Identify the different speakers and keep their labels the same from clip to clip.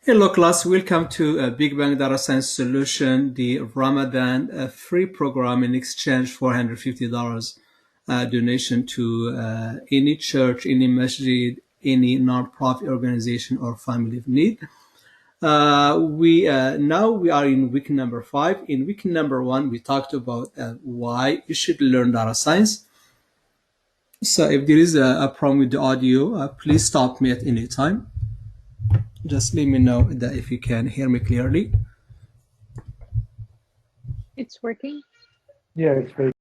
Speaker 1: Hello class, welcome to Big Bang Data Science Solution, the Ramadan free program in exchange for $150 donation to any church, any masjid, any non-profit organization or family of need. Now we are in week number 5. In week number 1, we talked about why you should learn data science. So if there is a problem with the audio, please stop me at any time. Just let me know that if you can hear me clearly.
Speaker 2: It's working.
Speaker 3: Yeah, it's very.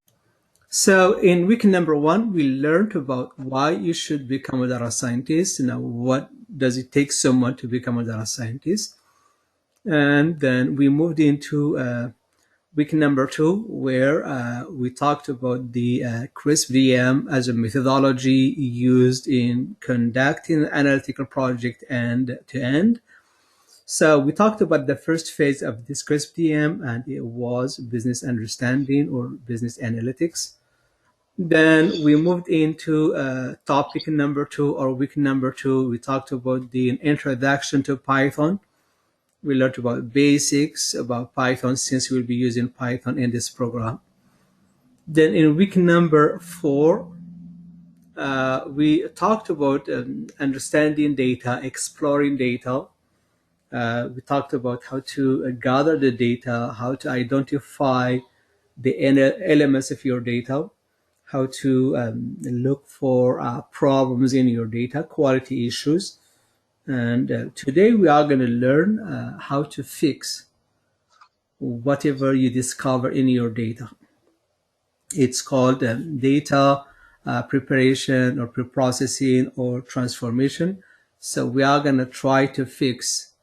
Speaker 1: So in week number 1, we learned about why you should become a data scientist. Now, what does it take someone to become a data scientist? And then we moved into week number 2, where we talked about the CRISP-DM as a methodology used in conducting an analytical project end to end. So we talked about the first phase of this CRISP-DM, and it was business understanding or business analytics. Then we moved into topic number 2 or week number 2. We talked about the introduction to Python. We learned about basics about Python since we'll be using Python in this program. Then in week number 4, we talked about understanding data, exploring data. We talked about how to gather the data, how to identify the elements of your data, how to look for problems in your data, quality issues. And today we are going to learn how to fix whatever you discover in your data. It's called data preparation or preprocessing or transformation. So we are going to try to fix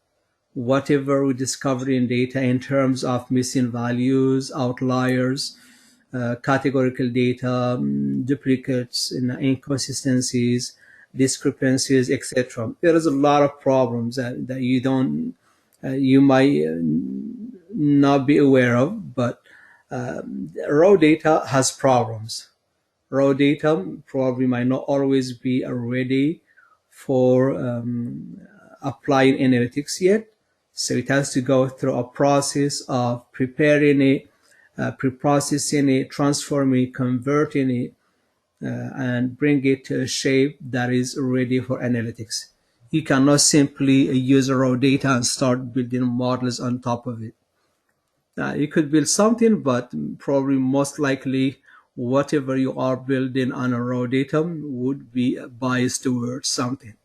Speaker 1: whatever we discover in data in terms of missing values, outliers, categorical data, duplicates, inconsistencies, discrepancies, etc. There is a lot of problems that you might not be aware of, but raw data has problems. Raw data probably might not always be ready for applying analytics yet. So it has to go through a process of preparing it, preprocessing it, transforming it, converting it, and bring it to a shape that is ready for analytics. You cannot simply use raw data and start building models on top of it. You could build something, but probably most likely whatever you are building on a raw data would be biased towards something.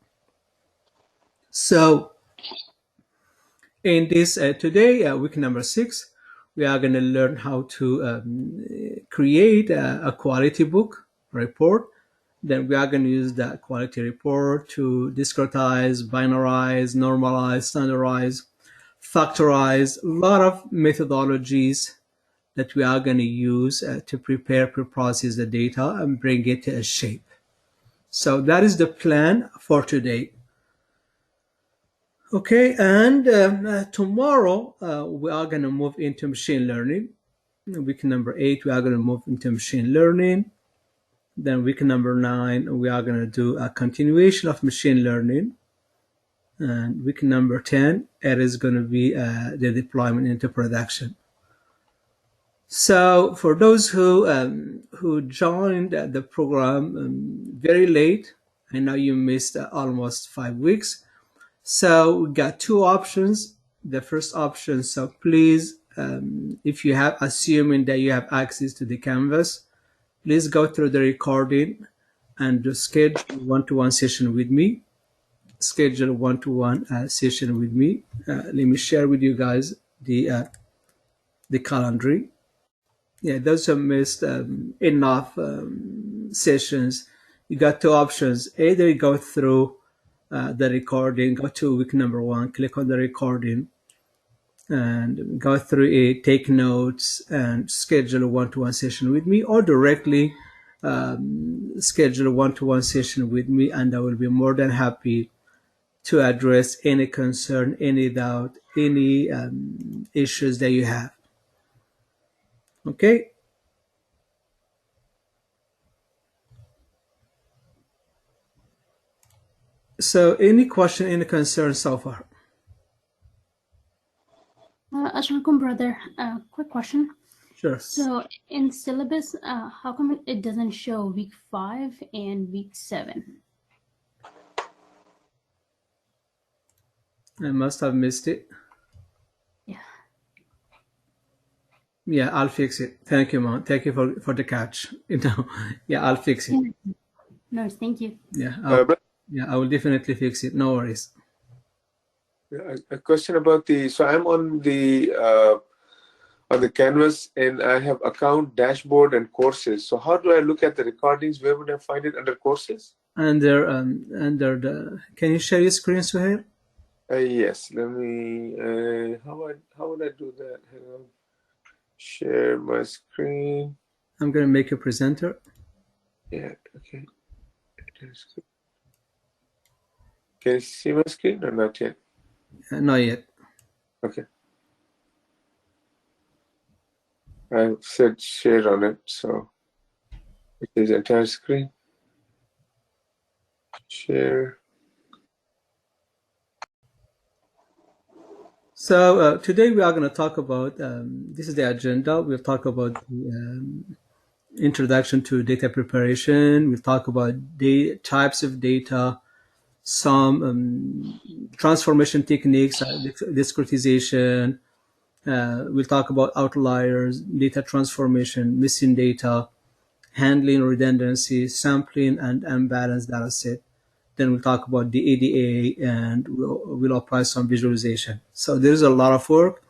Speaker 1: So in this today, week number 6, we are going to learn how to create a quality book report. Then we are going to use that quality report to discretize, binarize, normalize, standardize, factorize, a lot of methodologies that we are going to use to preprocess the data and bring it to a shape. So that is the plan for today. Okay, and tomorrow we are going to move into machine learning. Week number 8, we are going to move into machine learning. Then week number 9, we are going to do a continuation of machine learning. And week number 10, it is going to be the deployment into production. So for those who joined the program very late, I know you missed almost 5 weeks. So we got 2 options. The first option, so please, if you have, assuming that you have access to the Canvas, please go through the recording and schedule one-to-one session with me. Schedule one-to-one session with me. Let me share with you guys the calendar. Yeah, those who missed enough sessions, you got 2 options. Either you go through the recording, go to week number 1, click on the recording, and go through it, take notes, and schedule a one-to-one session with me, or directly schedule a one-to-one session with me, and I will be more than happy to address any concern, any doubt, any issues that you have. Okay? So any question, any concern so far?
Speaker 2: Assalamualaikum, brother. Quick question.
Speaker 1: Sure.
Speaker 2: So in syllabus, how come it doesn't show week 5 and week 7?
Speaker 1: I must have missed it.
Speaker 2: Yeah.
Speaker 1: Yeah, I'll fix it. Thank you, Mom. Thank you for the catch. Yeah, I'll fix it.
Speaker 2: No, thank you.
Speaker 1: Yeah,
Speaker 3: But
Speaker 1: I will definitely fix it. No worries.
Speaker 3: a question about so I'm on the canvas and I have account, dashboard, and courses. So how do I look at the recordings? Where would I find it under courses?
Speaker 1: Under the. Can you share your screen, Suhail?
Speaker 3: Yes. Let me. How would I do that? Hang on. Share my screen.
Speaker 1: I'm gonna make you presenter.
Speaker 3: Yeah. Okay. Can you see my screen or not yet?
Speaker 1: Not yet.
Speaker 3: Okay. I've said share on it, so it is entire screen. Share.
Speaker 1: So today we are going to talk about, this is the agenda. We'll talk about the introduction to data preparation. We'll talk about types of data, some transformation techniques, discretization. We'll talk about outliers, data transformation, missing data, handling redundancy, sampling, and unbalanced data set. Then we'll talk about the ADA, and we'll apply some visualization. So there's a lot of work,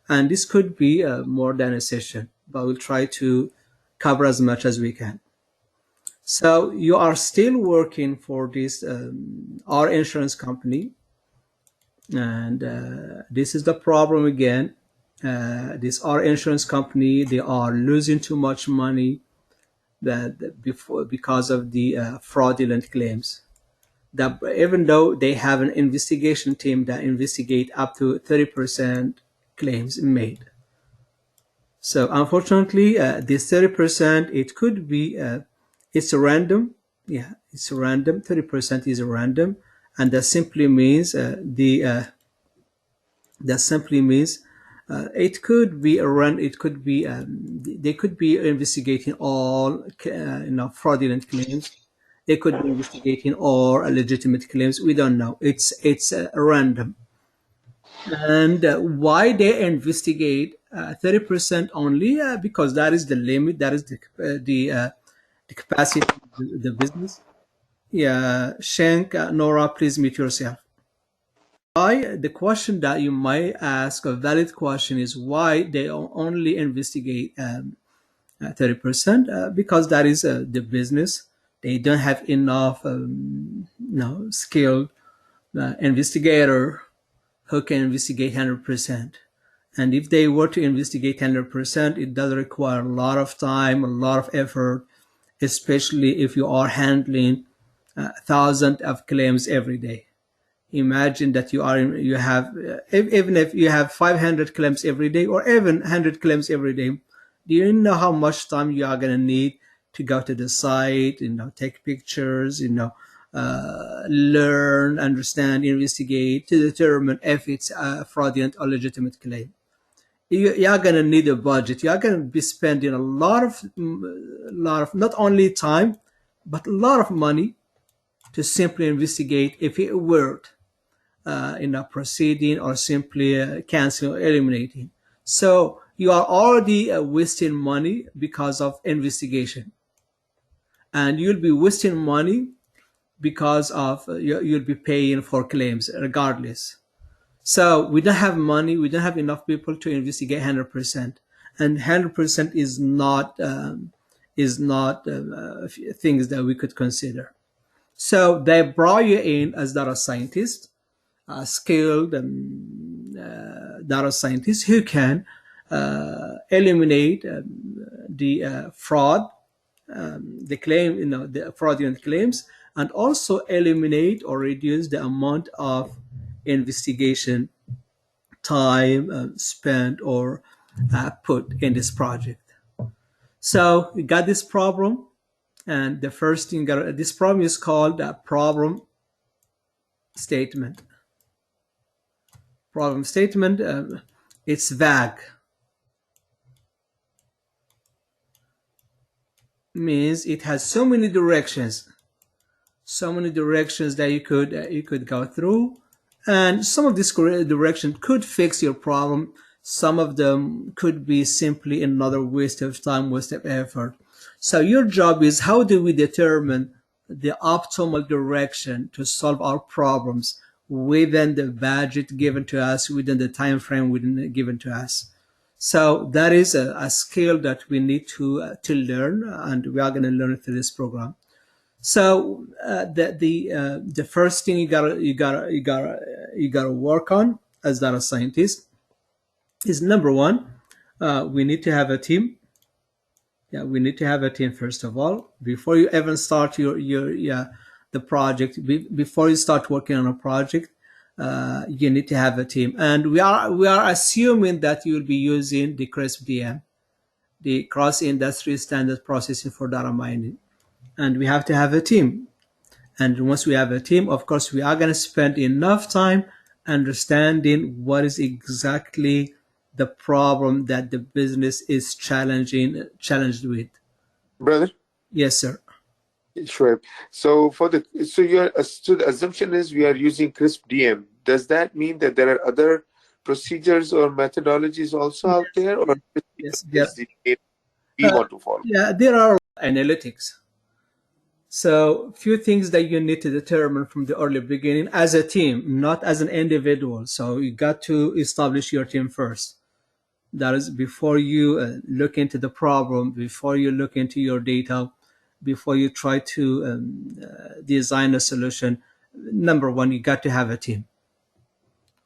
Speaker 1: and this could be more than a session, but we'll try to cover as much as we can. So you are still working for this our insurance company, and this is the problem again. This our insurance company, they are losing too much money because of the fraudulent claims. That even though they have an investigation team that investigate up to 30% claims made. So unfortunately, this 30%, it could be, it's a random. Yeah, it's random. 30% is random, and that simply means it could be a run. It could be they could be investigating all fraudulent claims. They could be investigating all legitimate claims. We don't know. It's random. And why they investigate 30% only? Because that is the limit. That is the capacity of the business. Yeah, Shank, Nora, please mute yourself. Why the question that you might ask, a valid question, is why they only investigate 30%? Because that is the business. They don't have enough skilled investigator who can investigate 100%. And if they were to investigate 100%, it does require a lot of time, a lot of effort, especially if you are handling thousands of claims every day. Imagine that you have even if you have 500 claims every day or even 100 claims every day. Do you know how much time you are going to need to go to the site, take pictures, learn, understand, investigate to determine if it's a fraudulent or legitimate claim? You are going to need a budget. You are going to be spending a lot of not only time but a lot of money to simply investigate if it worked proceeding or simply canceling or eliminating. So you are already wasting money because of investigation, and you'll be wasting money because of you'll be paying for claims regardless. So we don't have money. We don't have enough people to investigate 100%, and 100% is not things that we could consider. So they brought you in as data scientist, skilled data scientists who can eliminate the fraud, the claim, the fraudulent claims, and also eliminate or reduce the amount of investigation time spent or put in this project. So we got this problem, and the first thing, this problem is called a problem statement. Problem statement. It's vague. Means it has so many directions, that you could go through, and some of this direction could fix your problem. Some of them could be simply another waste of time, waste of effort. So your job is, how do we determine the optimal direction to solve our problems within the budget given to us, within the time frame given to us? So that is a skill that we need to learn, and we are going to learn it through this program. So the first thing you gotta work on as data scientist is, number one, we need to have a team. Yeah, we need to have a team first of all before you even start the project. Before you start working on a project, you need to have a team, and we are assuming that you will be using the CRISP-DM, the Cross Industry Standard Processing for Data Mining, and we have to have a team. And once we have a team, of course, we are going to spend enough time understanding what is exactly the problem that the business is challenged with.
Speaker 3: Brother?
Speaker 1: Yes, sir.
Speaker 3: Sure. So the assumption is we are using CRISP-DM. Does that mean that there are other procedures or methodologies also out there, or
Speaker 1: Yes,
Speaker 3: is the name we want to follow?
Speaker 1: yeah, there are analytics. So few things that you need to determine from the early beginning as a team, not as an individual. So you got to establish your team first. That is before you look into the problem, before you look into your data, before you try to design a solution. Number one, you got to have a team.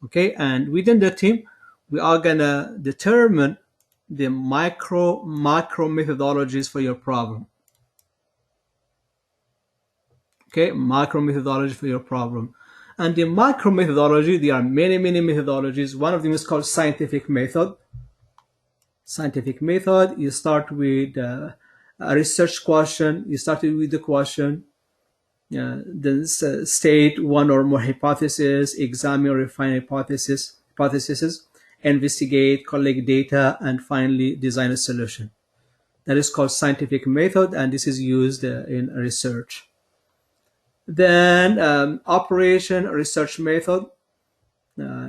Speaker 1: Okay, and within the team, we are gonna determine the macro methodologies for your problem. Okay, macro methodology for your problem. And the micro methodology, there are many methodologies. One of them is called scientific method. Scientific method, you start with a research question. You started with the question, then state one or more hypotheses, examine or refine hypotheses, investigate, collect data, and finally design a solution. That is called scientific method, and this is used in research. Then operation research method.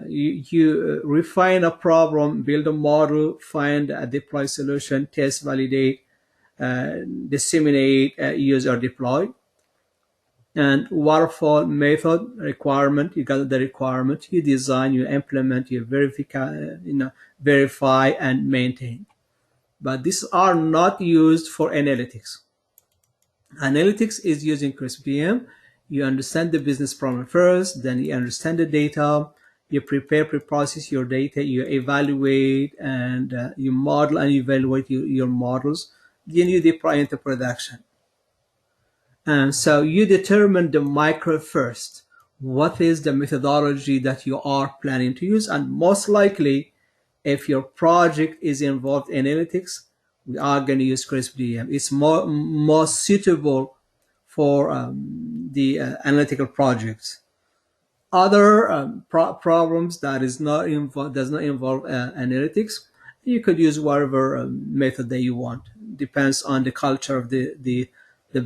Speaker 1: You refine a problem, build a model, find a deploy solution, test, validate, disseminate, use or deploy. And waterfall method requirement, you got the requirement, you design, you implement, you verify and maintain. But these are not used for analytics. Analytics is using CRISP-DM. You understand the business problem first, then you understand the data, you pre-process your data, you evaluate, and you model and evaluate your models, then you deploy into production. And so you determine the micro first. What is the methodology that you are planning to use? And most likely, if your project is involved in analytics, we are going to use CRISP-DM. It's more suitable for the analytical projects. Other problems that does not involve analytics, you could use whatever method that you want. Depends on the culture of the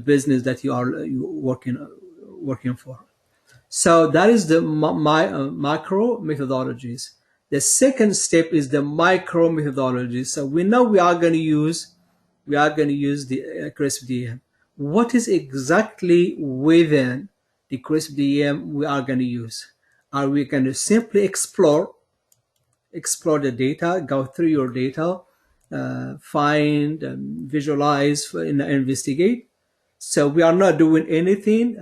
Speaker 1: business that you are working for. So that is the macro methodologies. The second step is the micro methodology. So we know we are going to use the CRISP-DM. What is exactly within the CRISP-DM we are going to use? Are we going to simply explore the data, go through your data, find, visualize, investigate? So we are not doing anything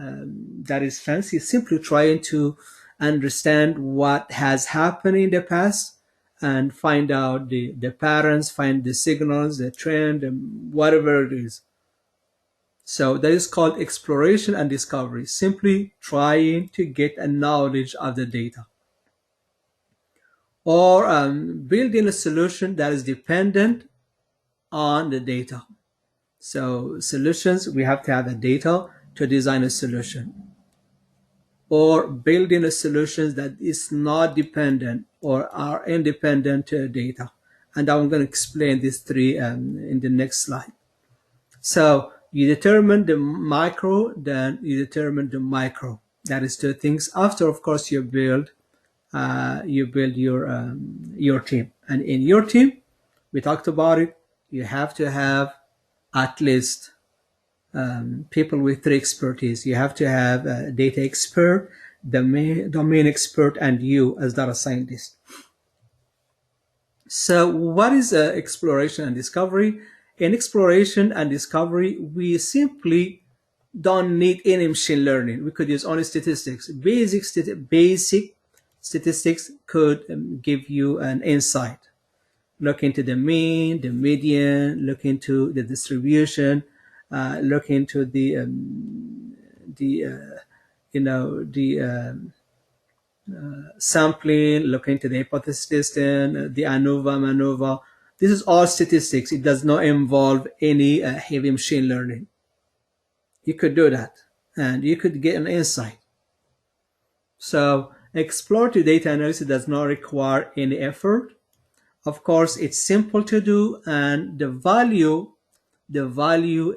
Speaker 1: that is fancy, simply trying to understand what has happened in the past and find out the patterns, find the signals, the trend, and whatever it is. So that is called exploration and discovery, simply trying to get a knowledge of the data. Or building a solution that is dependent on the data. So solutions, we have to have the data to design a solution. Or building a solution that is not dependent or are independent data. And I'm going to explain these three in the next slide. So you determine the macro, then you determine the micro. That is two things. After, of course, you build your team. And in your team, we talked about it, you have to have at least people with three expertise. You have to have a data expert, the domain expert, and you as data scientist. So what is exploration and discovery? In exploration and discovery, we simply don't need any machine learning. We could use only statistics. Basic statistics could give you an insight. Look into the mean, the median, look into the distribution, look into the sampling, look into the hypothesis testing, the ANOVA, MANOVA. This is all statistics. It does not involve any heavy machine learning. You could do that, and you could get an insight. So exploratory data analysis does not require any effort. Of course, it's simple to do, and the value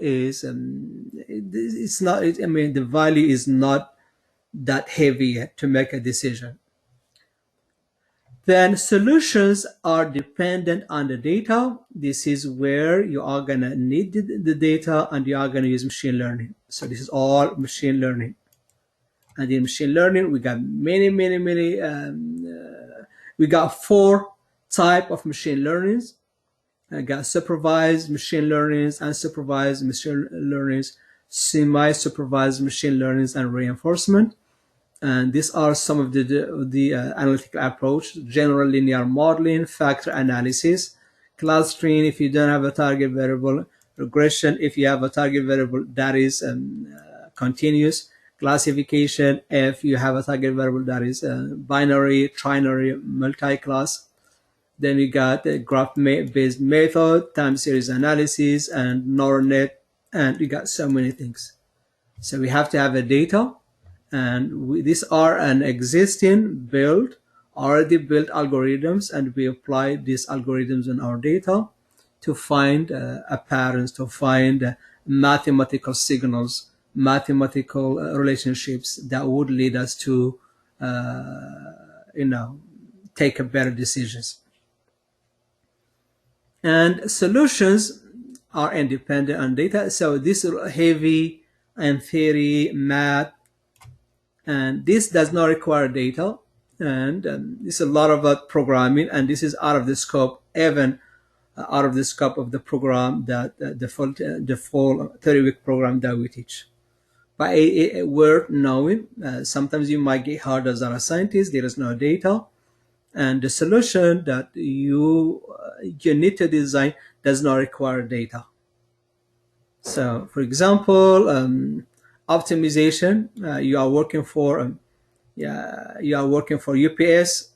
Speaker 1: is it's not. I mean, the value is not that heavy yet to make a decision. Then solutions are dependent on the data. This is where you are gonna need the data, and you are gonna use machine learning. So this is all machine learning. And in machine learning, we got many. We got 4 type of machine learnings. I got supervised machine learnings, unsupervised machine learnings, semi-supervised machine learnings, and reinforcement. And these are some of the analytical approach: general linear modeling, factor analysis, clustering if you don't have a target variable, regression if you have a target variable that is continuous, classification if you have a target variable that is binary, trinary, multi-class. Then we got the graph-based method, time series analysis, and neural net, and we got so many things. So we have to have a data, and these are an existing already built algorithms, and we apply these algorithms in our data to find patterns, to find mathematical signals, mathematical relationships that would lead us to, take a better decisions. And solutions are independent on data. So this is heavy and theory, math, and this does not require data. And this is a lot of programming, and this is out of the scope, even out of the scope of the program that the full 30-week program that we teach. But it worth knowing. Sometimes you might get hard as a scientist. There is no data, and the solution that you need to design does not require data. So, for example, optimization. You are working for UPS.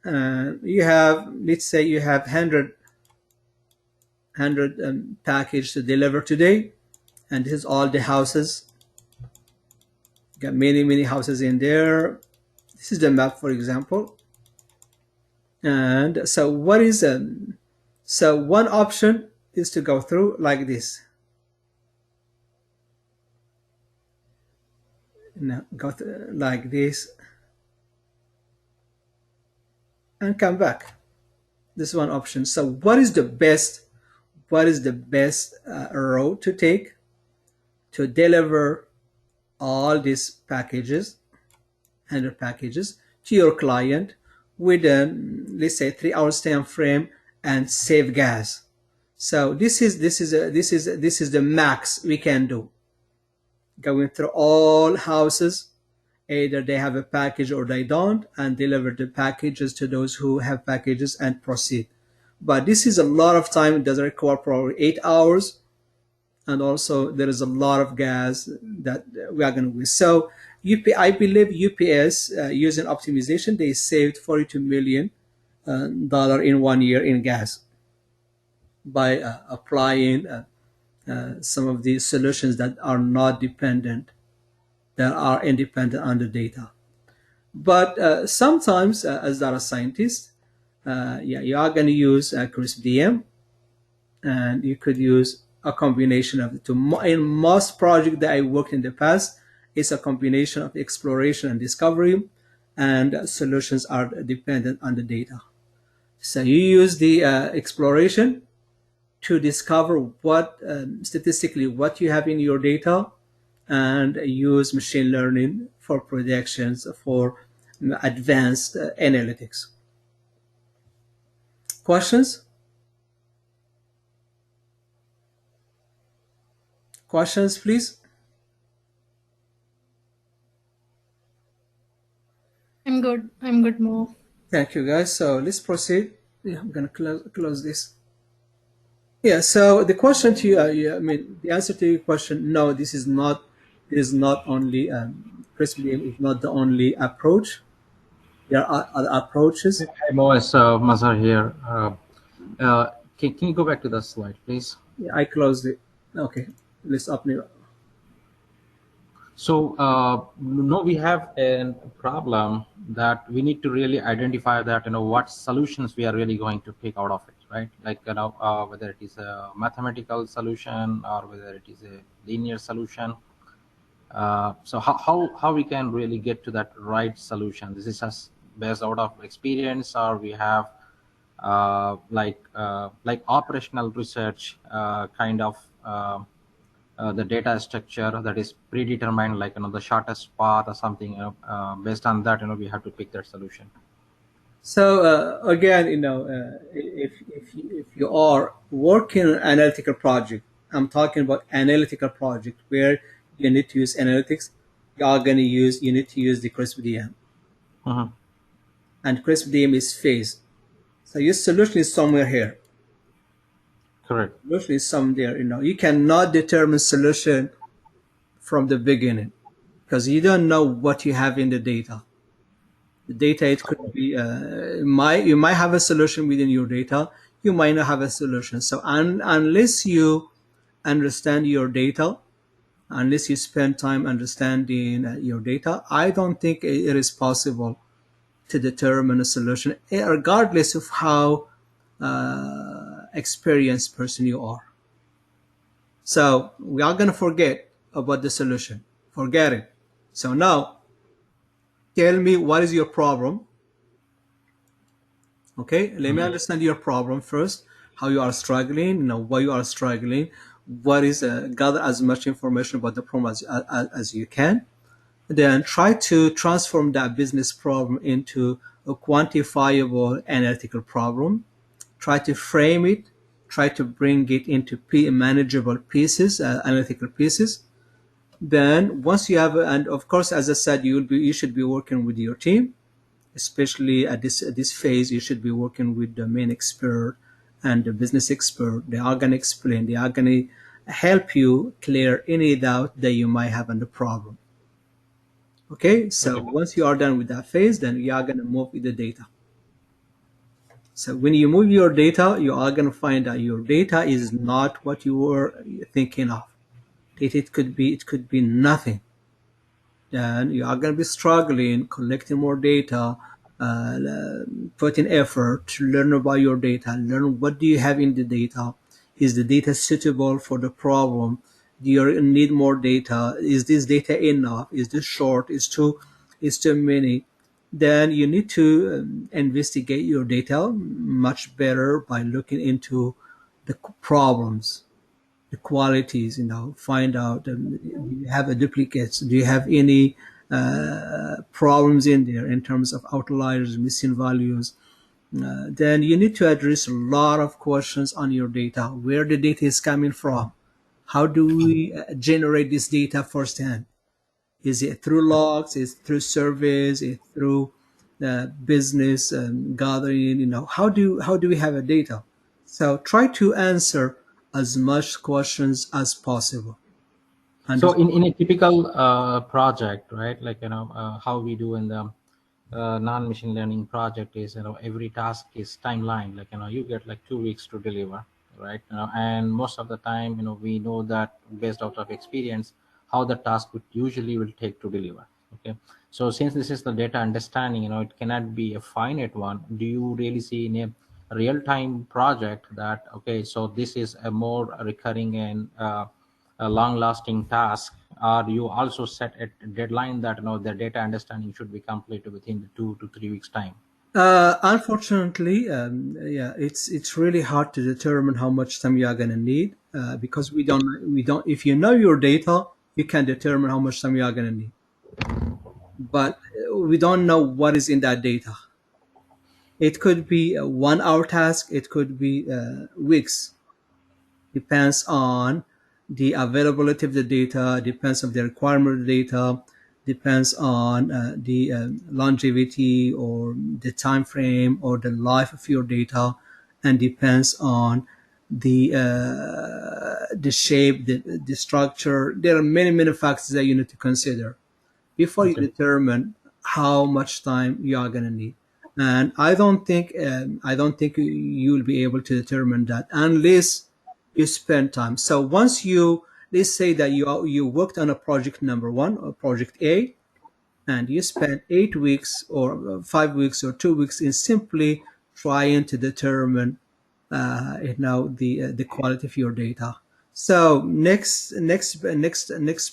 Speaker 1: You have, let's say, you have 100 package to deliver today, and this is all the houses. Got many houses in there. This is the map, for example. And so what is so one option is to go through like this. Now go through like this and come back. This is one option. So what is the best route to take to deliver all these packages, 100 packages, to your client within, let's say, 3 hours time frame, and save gas? So this is the max we can do. Going through all houses, either they have a package or they don't, and deliver the packages to those who have packages and proceed. But this is a lot of time. It does require probably 8 hours, and also there is a lot of gas that we are going to use. So I believe UPS, using optimization, they saved $42 million in 1 year in gas by applying some of these solutions that are not dependent, that are independent on the data. But sometimes, as data scientists, yeah, you are going to use CRISP-DM, and you could use a combination of the two. In most projects that I worked in the past, it's a combination of exploration and discovery, and solutions are dependent on the data. So you use the exploration to discover what statistically what you have in your data, and use machine learning for predictions for advanced analytics. Questions? Questions, please.
Speaker 2: I'm good, Mo.
Speaker 1: Thank you, guys. So let's proceed. Yeah, I'm gonna close this. Yeah. So the question to you, yeah, I mean, the answer to your question, no, this is not. It is not only CRISPR is not the only approach. There are other approaches.
Speaker 4: Hi, Mo, it's Mazhar here. Can you go back to the slide, please?
Speaker 1: Yeah, I closed it. Okay, let's open it.
Speaker 4: So, no, we have a problem that we need to really identify that, what solutions we are really going to pick out of it, right? Like, whether it is a mathematical solution or whether it is a linear solution. So how we can really get to that right solution? This is just based out of experience, or we have like operational research kind of the data structure that is predetermined, like the shortest path or something. Based on that, we have to pick that solution.
Speaker 1: So again, if you are working on an analytical project, I'm talking about analytical project where you need to use analytics. You need to use the CRISP-DM,
Speaker 4: Mhm.
Speaker 1: and CRISP-DM is phased. So your solution is somewhere here.
Speaker 4: Correct.
Speaker 1: Solution is somewhere. You cannot determine solution from the beginning because you don't know what you have in the data. The data, it could be you might have a solution within your data, you might not have a solution. So unless you understand your data, unless you spend time understanding your data, I don't think it is possible to determine a solution, regardless of how experienced person you are. So we are going to forget about the solution, forget it. So now tell me, what is your problem? Okay, let me understand your problem first, how you are struggling, why you are struggling, what is, gather as much information about the problem as you can. Then try to transform that business problem into a quantifiable analytical problem. Try to frame it, try to bring it into manageable pieces, analytical pieces. Then once you have, and of course, as I said, you should be working with your team, especially at this phase. You should be working with the main expert and the business expert. They are going to explain, they are going to help you clear any doubt that you might have on the problem. Okay, so
Speaker 4: Okay.
Speaker 1: once you are done with that phase, then you are going to move with the data. So when you move your data, you are going to find that your data is not what you were thinking of. It could be nothing. Then you are going to be struggling, collecting more data, uh, putting effort to learn about your data, learn what do you have in the data. Is the data suitable for the problem? Do you need more data? Is this data enough? Is this short? Is too many? Then you need to investigate your data much better by looking into the problems, the qualities, find out, do you have a duplicates, do you have any problems in there in terms of outliers, missing values. Then you need to address a lot of questions on your data, where the data is coming from, how do we generate this data firsthand. Is it through logs, is it through surveys, is it through business and gathering, how do we have a data. So try to answer as much questions as possible. And
Speaker 4: So in a typical project, right? Like how we do in the non-machine learning project is every task is timeline. Like you get like 2 weeks to deliver, right? And most of the time we know that based out of experience how the task would usually will take to deliver, Okay, so since this is the data understanding, it cannot be a finite one. Do you really see in a real-time project that, okay, so this is a more recurring and a long-lasting task, or you also set a deadline that the data understanding should be completed within the 2 to 3 weeks time?
Speaker 1: Unfortunately, yeah, it's really hard to determine how much time you are going to need because we don't. If you know your data, you can determine how much time you are going to need, but we don't know what is in that data. It could be a 1 hour task. It could be weeks. Depends on the availability of the data, depends on the requirement of the data, depends on the longevity or the time frame or the life of your data, and depends on the shape, the structure. There are many factors that you need to consider before you
Speaker 4: Okay.
Speaker 1: determine how much time you are going to need. And I don't think you'll be able to determine that unless you spend time. So once let's say that you worked on a project number one or project A, and you spent 8 weeks or 5 weeks or 2 weeks in simply trying to determine the quality of your data. So next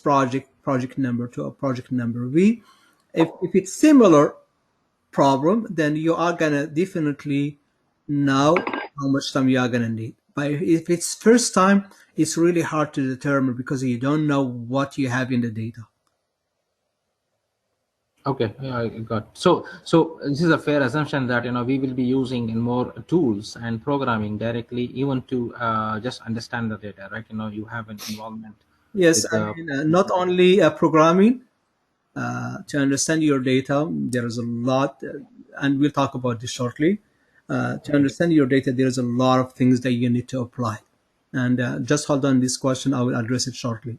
Speaker 1: project number two or project number V, if it's similar problem, then you are gonna definitely know how much time you are gonna need. But if it's first time, it's really hard to determine because you don't know what you have in the data.
Speaker 4: Okay, yeah, I got. So this is a fair assumption that we will be using in more tools and programming directly, even to just understand the data, right? You have an involvement
Speaker 1: Yes,
Speaker 4: with
Speaker 1: I
Speaker 4: the.
Speaker 1: mean not only programming to understand your data. There is a lot, and we'll talk about this shortly. To understand your data, there is a lot of things that you need to apply. And just hold on this question, I will address it shortly.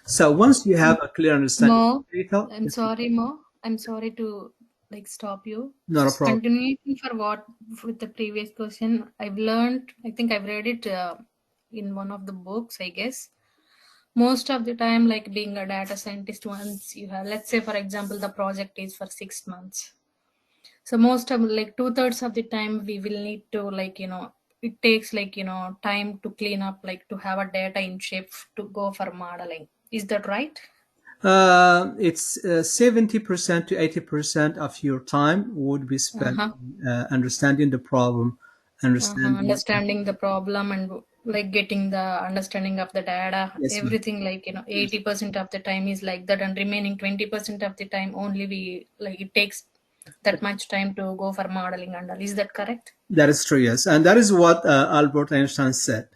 Speaker 1: So once you have a clear understanding
Speaker 5: Mo,
Speaker 1: of data,
Speaker 5: I'm sorry, Mo. I'm sorry to stop you.
Speaker 1: not a problem.
Speaker 5: Continuing for what with the previous question, I've learned. I think I've read it in one of the books. I guess most of the time, like being a data scientist, once you have, let's say, for example, the project is for 6 months. So most of 2/3 of the time, we will need to it takes time to clean up, to have a data in shape to go for modeling. Is that right?
Speaker 1: It's 70% to 80% of your time would be spent
Speaker 5: Uh-huh.
Speaker 1: understanding the problem, understanding.
Speaker 5: Understanding the problem and getting the understanding of the data,
Speaker 1: Yes, ma'am.
Speaker 5: everything
Speaker 1: Yes.
Speaker 5: 80% of the time is like that, and remaining 20% of the time only we it takes that much time to go for modeling and all. Is that correct?
Speaker 1: That is true, yes. And that is what Albert Einstein said.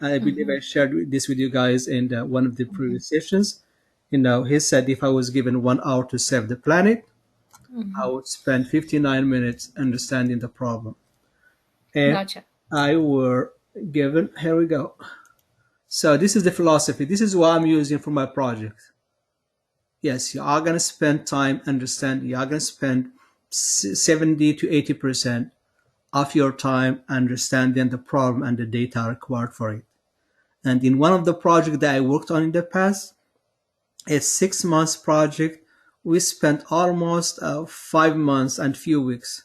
Speaker 1: I believe
Speaker 5: Mm-hmm.
Speaker 1: I shared this with you guys in one of the previous sessions. He said if I was given 1 hour to save the planet, I
Speaker 5: Mm-hmm.
Speaker 1: would spend 59 minutes understanding the problem. If
Speaker 5: Gotcha.
Speaker 1: I were given, here we go. So this is the philosophy. This is what I'm using for my project. Yes, you are going to spend time understand. You are going to spend 70 to 80% of your time understanding the problem and the data required for it. And in one of the projects that I worked on in the past, a 6 months project, we spent almost 5 months and few weeks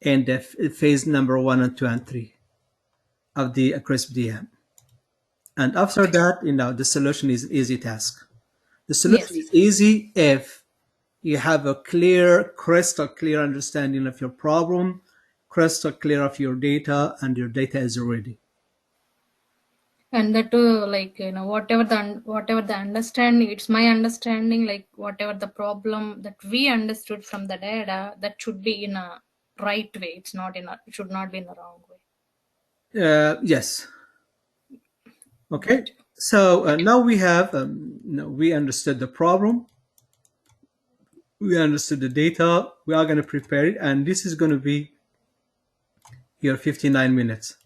Speaker 1: in the phase number 1 and 2 and 3 of the CRISP DM. And after that, the solution is easy task. The solution
Speaker 5: Yes.
Speaker 1: is easy if you have a clear, crystal clear understanding of your problem, crystal clear of your data, and your data is ready.
Speaker 5: And that too, whatever the understanding, it's my understanding, whatever the problem that we understood from the data, that should be in a right way. It should not be in a wrong way.
Speaker 1: Yes. Okay.
Speaker 5: Gotcha.
Speaker 1: So now we have, we understood the problem, we understood the data, we are going to prepare it, and this is going to be your 59 minutes.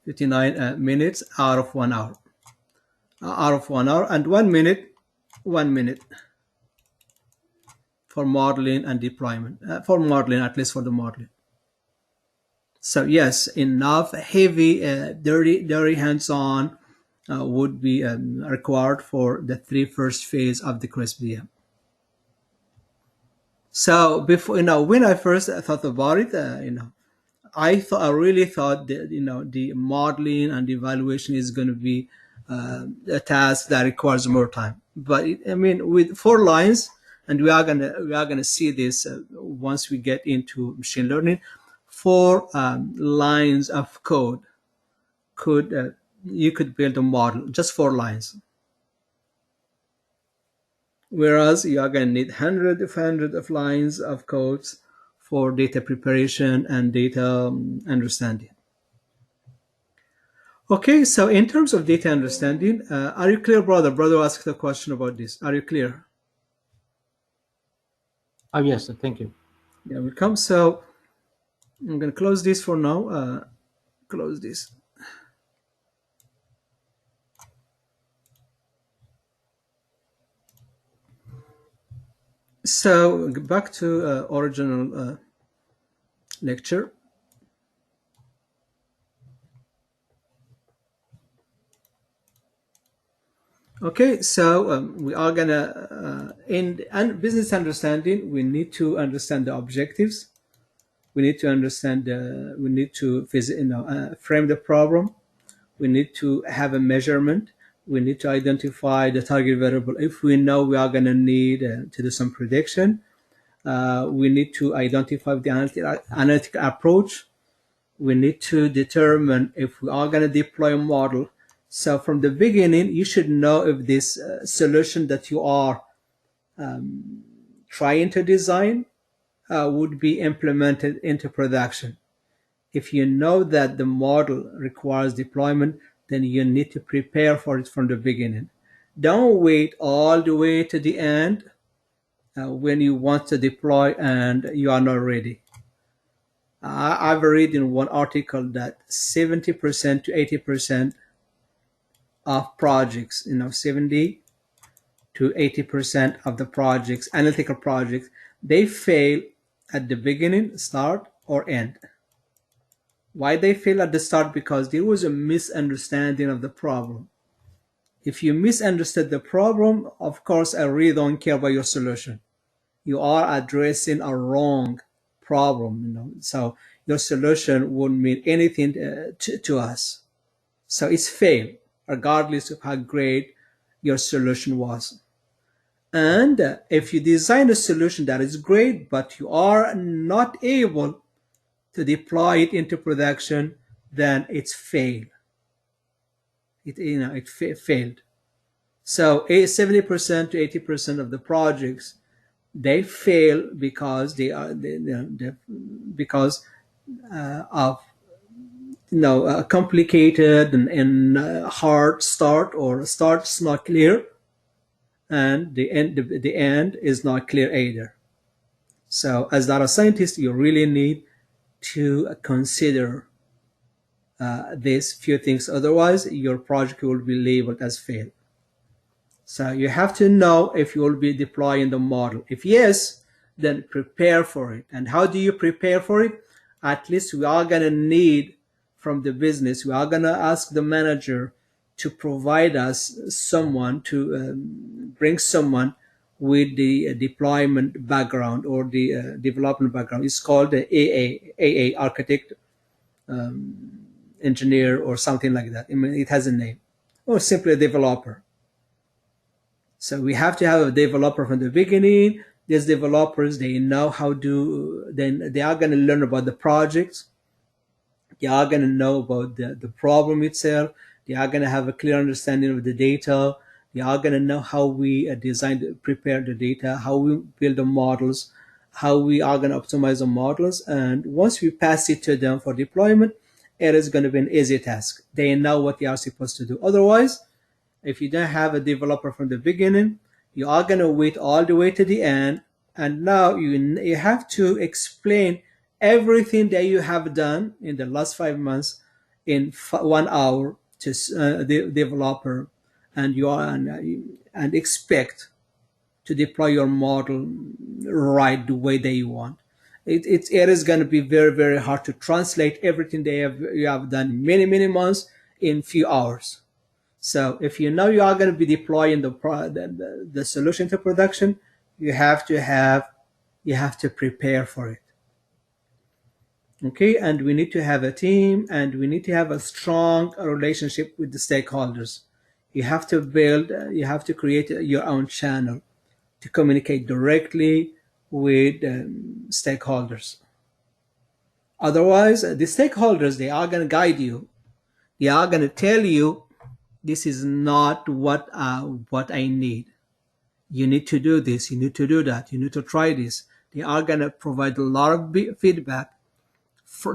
Speaker 1: 59 minutes out of 1 hour. Out of 1 hour, and 1 minute, 1 minute for modeling and deployment. For modeling, at least for the modeling. So yes, enough heavy, dirty hands-on would be required for the three first phase of the CRISP VM. So before, when I first thought about it, I really thought that the modeling and the evaluation is going to be a task that requires more time. But I mean, with 4 lines, and we are gonna see this once we get into machine learning. 4 lines of code could you could build a model, just 4 lines. Whereas you are going to need hundreds of lines of codes for data preparation and data understanding. Okay, so in terms of data understanding, are you clear, brother? Brother asked a question about this. Are you clear?
Speaker 4: Yes, thank you.
Speaker 1: Yeah, welcome. So I'm going to close this for now. Close this. So back to original lecture. Okay, so we are gonna in business understanding, we need to understand the objectives. We need to understand. We need to frame the problem. We need to have a measurement. We need to identify the target variable. If we know we are going to need to do some prediction, we need to identify the analytical approach. We need to determine if we are going to deploy a model. So from the beginning, you should know if this solution that you are trying to design would be implemented into production. If you know that the model requires deployment, then you need to prepare for it from the beginning. Don't wait all the way to the end when you want to deploy and you are not ready. I've read in one article that 70% to 80% of projects, 70 to 80% of the projects, analytical projects, they fail at the beginning, start, or end. Why they fail at the start? Because there was a misunderstanding of the problem. If you misunderstood the problem, of course, I really don't care about your solution. You are addressing a wrong problem, so your solution wouldn't mean anything to us. So it's fail, regardless of how great your solution was. And if you design a solution that is great, but you are not able to deploy it into production, then it's failed. It failed. So 70% to 80% of the projects, they fail because because of a complicated and hard start, or start's not clear, and the end is not clear either. So as data scientist, you really need to consider these few things. Otherwise, your project will be labeled as failed. So you have to know if you will be deploying the model. If yes, then prepare for it. And how do you prepare for it? At least we are going to need from the business, we are going to ask the manager to provide us someone, to bring someone with the deployment background or the development background. It's called the AA, architect, engineer, or something like that. I mean, it has a name, or simply a developer. So we have to have a developer from the beginning. These developers, they know how to, then they are going to learn about the projects. They are going to know about the problem itself. They are going to have a clear understanding of the data. They are going to know how we prepare the data, how we build the models, how we are going to optimize the models. And once we pass it to them for deployment, it is going to be an easy task. They know what they are supposed to do. Otherwise, if you don't have a developer from the beginning, you are going to wait all the way to the end. And now you have to explain everything that you have done in the last 5 months in 1 hour to the developer, and and expect to deploy your model right the way that you want. It is going to be very, very hard to translate everything you have done many months in few hours. So if you know you are going to be deploying the solution to production, you have to have You have to prepare for it. Okay, and we need to have a team, and we need to have a strong relationship with the stakeholders. You have to build, you have to create your own channel to communicate directly with stakeholders. Otherwise, the stakeholders, they are going to guide you. They are going to tell you, this is not what I need. You need to do this. You need to do that. You need to try this. They are going to provide a lot of feedback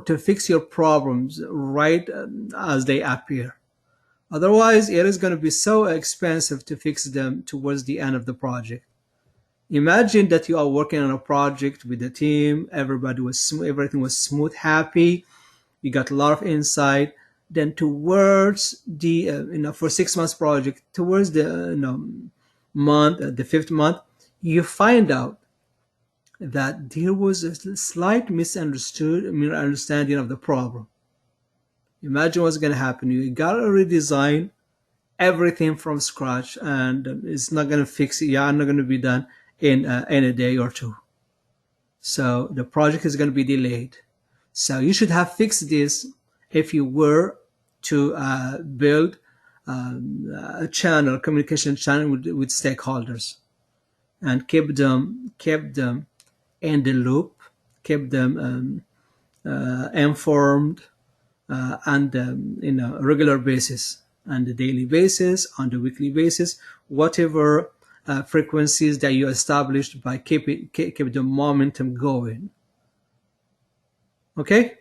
Speaker 1: to fix your problems right as they appear. Otherwise, it is going to be so expensive to fix them towards the end of the project. Imagine that you are working on a project with a team, everybody was everything was smooth, happy, you got a lot of insight. Then towards the for 6 months project, towards the month, the 5th month, you find out that there was a slight misunderstanding of the problem. Imagine what's going to happen. You got to redesign everything from scratch, and it's not going to fix it. Yeah, not going to be done in a day or two. So the project is going to be delayed. So you should have fixed this if you were to build a channel, communication channel with stakeholders, and keep them in the loop, keep them informed on a regular basis, on the daily basis, on the weekly basis, whatever frequencies that you established by keep the momentum going. Okay?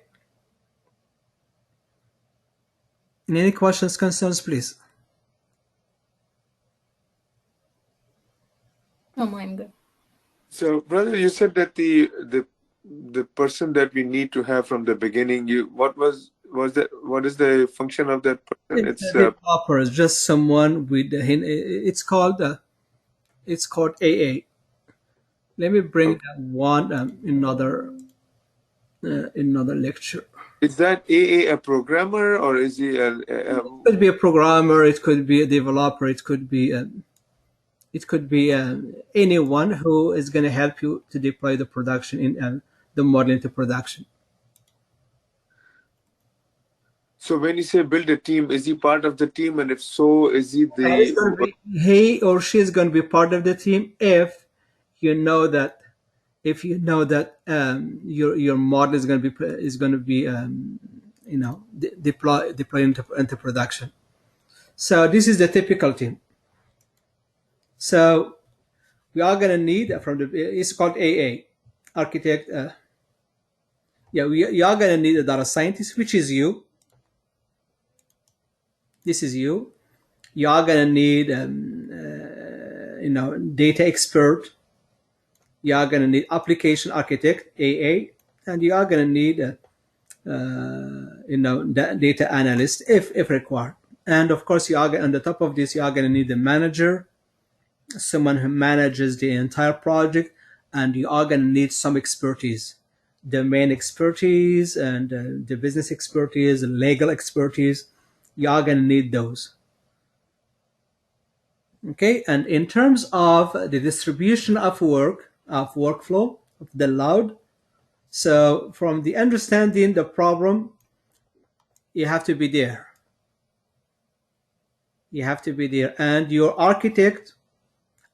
Speaker 1: Any questions, concerns, please?
Speaker 5: No, I'm good.
Speaker 3: So, brother, you said that the person that we need to have from the beginning, what is the function of that person?
Speaker 1: It's a developer. It's just someone with it's called AA. Let me bring that one another lecture.
Speaker 3: Is that AA a programmer, or is he
Speaker 1: It could be a programmer, it could be a developer, it could be anyone who is going to help you to deploy the production in the model into production.
Speaker 3: So when you say build a team, is he part of the team? And if so, is he
Speaker 1: he or she is going to be part of the team if you know that your model is going to be deployed into production. So this is the typical team. So we are going to need it's called AA, architect. We are going to need a data scientist, which is you. This is you. You are going to need data expert. You are going to need application architect, AA, and you are going to need data analyst if required. And of course, on the top of this, you are going to need a manager, someone who manages the entire project, and you are going to need some expertise, domain expertise, and the business expertise, legal expertise. You are going to need those. Okay, and in terms of the distribution of workflow, of the load, so from the understanding the problem, you have to be there. You have to be there, and your architect,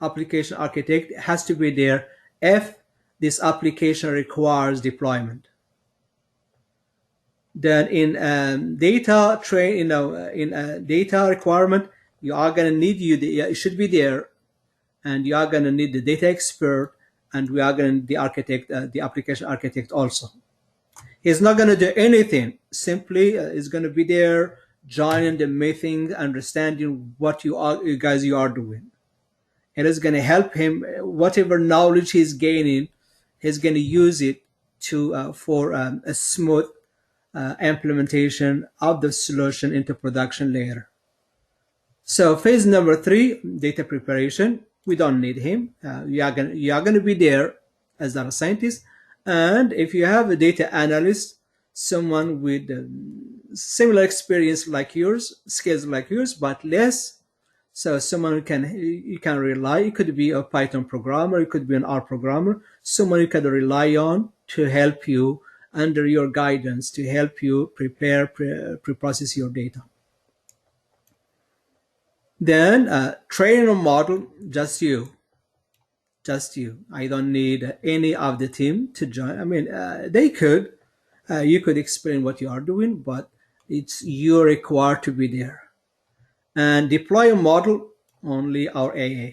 Speaker 1: application architect, has to be there if this application requires deployment. Then in data data requirement, you are going to need it should be there, and you are going to need the data expert, and we are going to need the architect, the application architect also. He's not going to do anything. Simply is going to be there, joining the meeting, understanding what you guys are doing. It is going to help him. Whatever knowledge he's gaining, he's going to use it for a smooth implementation of the solution into production later. So phase number 3, data preparation. We don't need him. You are going to be there as data scientist, and if you have a data analyst, someone with similar experience like yours, skills like yours, but less, So someone who you can rely. It could be a Python programmer, it could be an R programmer, someone you can rely on to help you under your guidance, to help you prepare, pre-process your data. Then train a model, just you. I don't need any of the team to join. I mean, they could. You could explain what you are doing, but you're required to be there. And deploy a model, only our AA.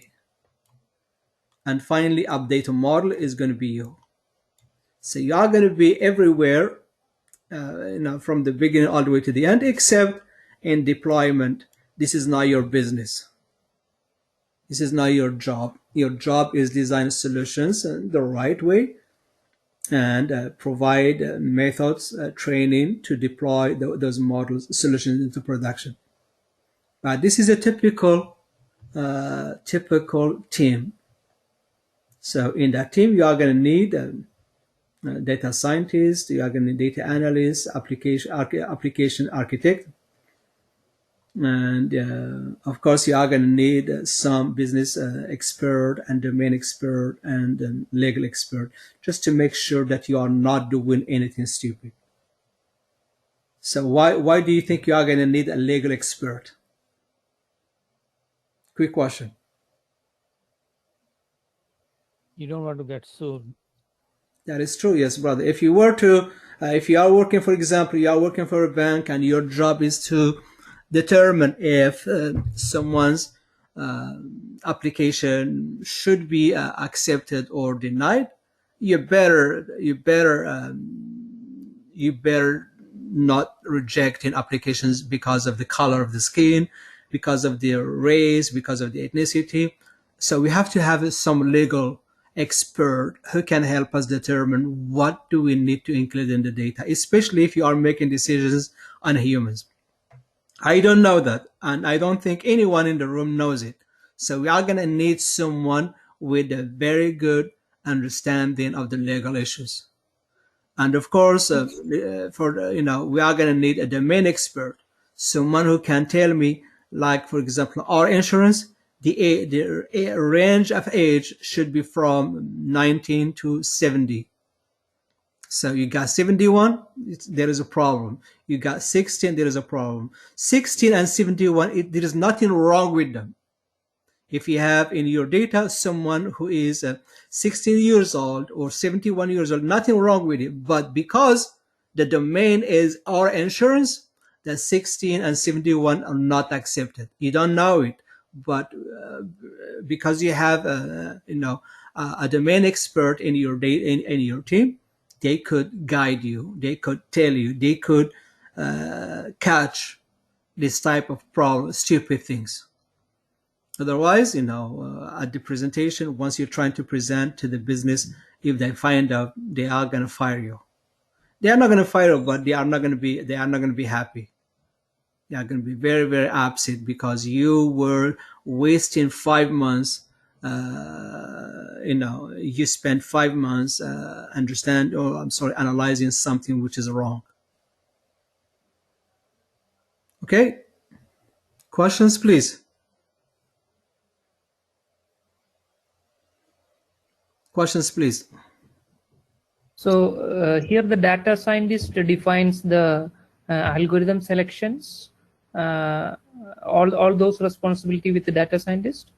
Speaker 1: And finally, update a model is going to be you. So you are going to be everywhere, from the beginning all the way to the end, except in deployment. This is not your business. This is not your job. Your job is design solutions the right way and provide methods, training to deploy those models, solutions into production. But this is a typical team. So in that team, you are going to need data scientist, you are going to need data analyst, application architect, and of course you are going to need some business expert and domain expert and legal expert, just to make sure that you are not doing anything stupid. So why do you think you are going to need a legal expert? Quick question.
Speaker 6: You don't want to get sued.
Speaker 1: That is true, yes, brother. If you were to, if you are working, for example, you are working for a bank and your job is to determine if someone's application should be accepted or denied, you better not rejecting applications because of the color of the skin, because of their race, because of the ethnicity. So we have to have some legal expert who can help us determine what do we need to include in the data, especially if you are making decisions on humans. I don't know that, and I don't think anyone in the room knows it. So we are going to need someone with a very good understanding of the legal issues. And of course, we are going to need a domain expert, someone who can tell me, like, for example, our insurance, the range of age should be from 19 to 70. So you got 71, there is a problem. You got 16, there is a problem. 16 and 71, there is nothing wrong with them. If you have in your data someone who is 16 years old or 71 years old, nothing wrong with it. But because the domain is our insurance, the 16 and 71 are not accepted. You don't know it, but because you have a domain expert in your in your team, they could guide you, they could tell you, they could catch this type of problem, stupid things. Otherwise, at the presentation, once you're trying to present to the business, if they find out, they are going to fire you. They are not going to fire you, but they are not going to be happy. They are going to be very, very upset because you were wasting 5 months. You spent 5 months analyzing something which is wrong. Okay. Questions, please. Questions, please.
Speaker 6: So here the data scientist defines the algorithm selections, all those responsibility with the data scientist.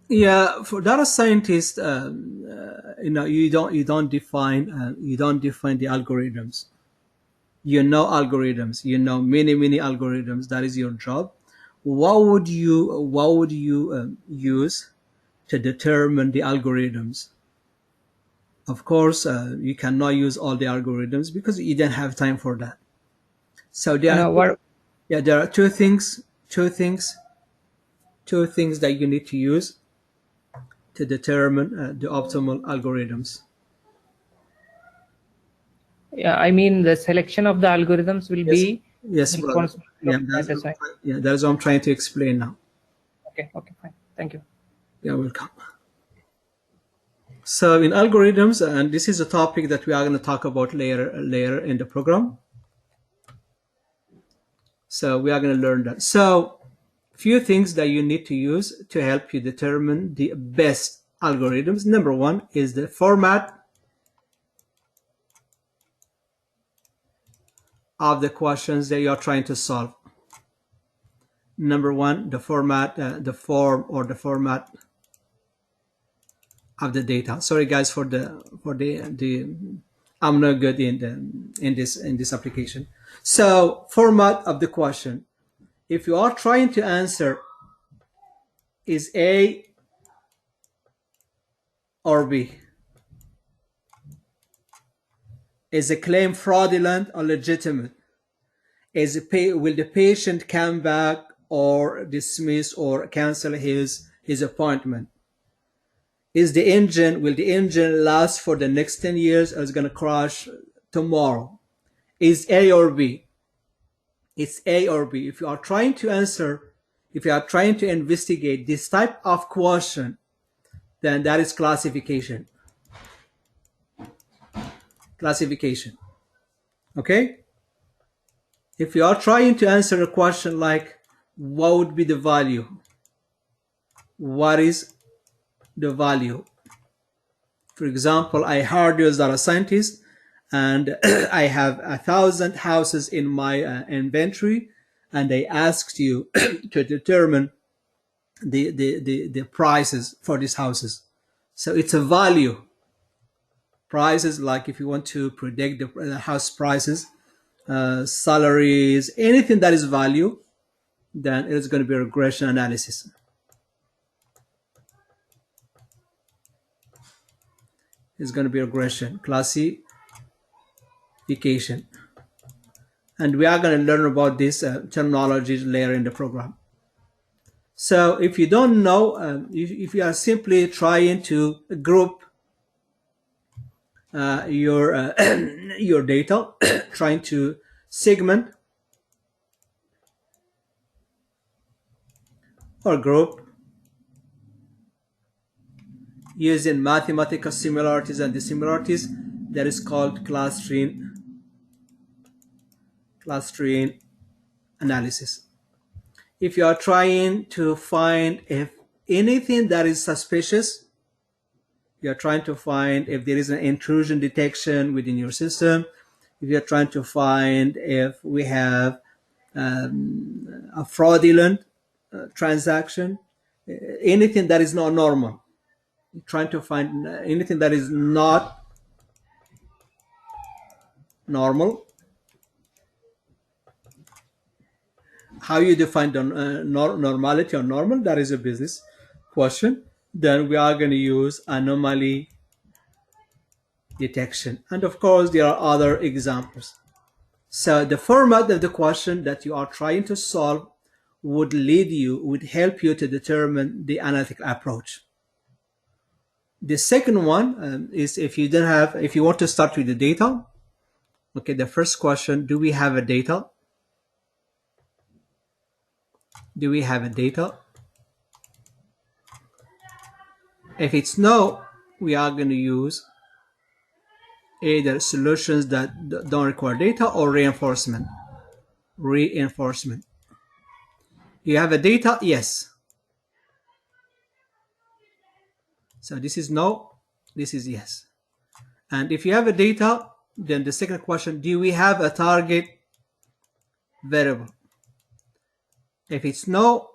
Speaker 1: Yeah, for data scientists, you don't define the algorithms. You know algorithms. You know many algorithms. That is your job. What would you use to determine the algorithms? Of course, you cannot use all the algorithms because you don't have time for that. So there are two things that you need to use to determine the optimal algorithms.
Speaker 6: Yeah, I mean the selection of the algorithms will be
Speaker 1: responsible. That's what I'm trying to explain now.
Speaker 6: Okay, fine. Thank you.
Speaker 1: You're welcome. So in algorithms, and this is a topic that we are going to talk about later in the program. So we are going to learn that. So few things that you need to use to help you determine the best algorithms. Number one is the format of the questions that you're trying to solve. Number one, the format, the form or the format of the data. Sorry guys for the I'm not good in this application. So format of the question. If you are trying to answer is A or B, is the claim fraudulent or legitimate? Will the patient come back or dismiss or cancel his appointment? Will the engine last for the next 10 years or is it going to crash tomorrow? Is A or B? It's A or B. If you are trying to answer, if you are trying to investigate this type of question, then that is classification. Classification. Okay? If you are trying to answer a question like, what would be the value? What is the value? For example, I hired you as a scientist and I have 1,000 houses in my inventory, and I asked you to determine the prices for these houses. So it's a value. Prices, like if you want to predict the house prices, salaries, anything that is value, then it is going to be a regression analysis. It's going to be regression classification. And we are going to learn about this terminologies later in the program. So if you don't know, if you are simply trying to group your data, trying to segment or group using mathematical similarities and dissimilarities, that is called clustering analysis. If you are trying to find if anything that is suspicious, you are trying to find if there is an intrusion detection within your system, if you are trying to find if we have a fraudulent transaction, anything that is not normal, you're trying to find anything that is not normal. How you define the normality or normal, that is a business question. Then we are going to use anomaly detection. And of course, there are other examples. So the format of the question that you are trying to solve would help you to determine the analytical approach. The second one is if you want to start with the data. Okay, the first question, do we have a data? Do we have a data? If it's no, we are going to use either solutions that don't require data or reinforcement. Reinforcement. Do you have a data? Yes. So this is no, this is yes. And if you have a data, then the second question, do we have a target variable? If it's no,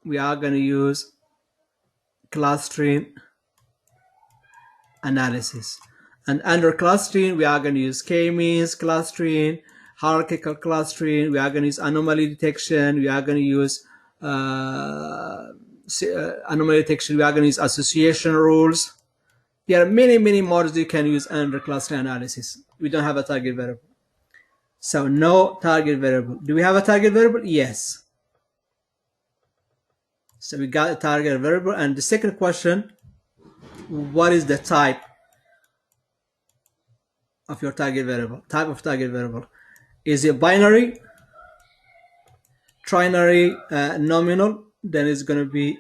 Speaker 1: we are going to use clustering analysis. And under clustering, we are going to use k-means clustering, hierarchical clustering, we are going to use anomaly detection, we are going to use anomaly detection, we are going to use association rules. There are many, many models you can use under clustering analysis. We don't have a target variable. So no target variable. Do we have a target variable? Yes. So we got a target variable. And the second question, what is the type of your target variable? Type of target variable. Is it binary, trinary, nominal? Then it's going to be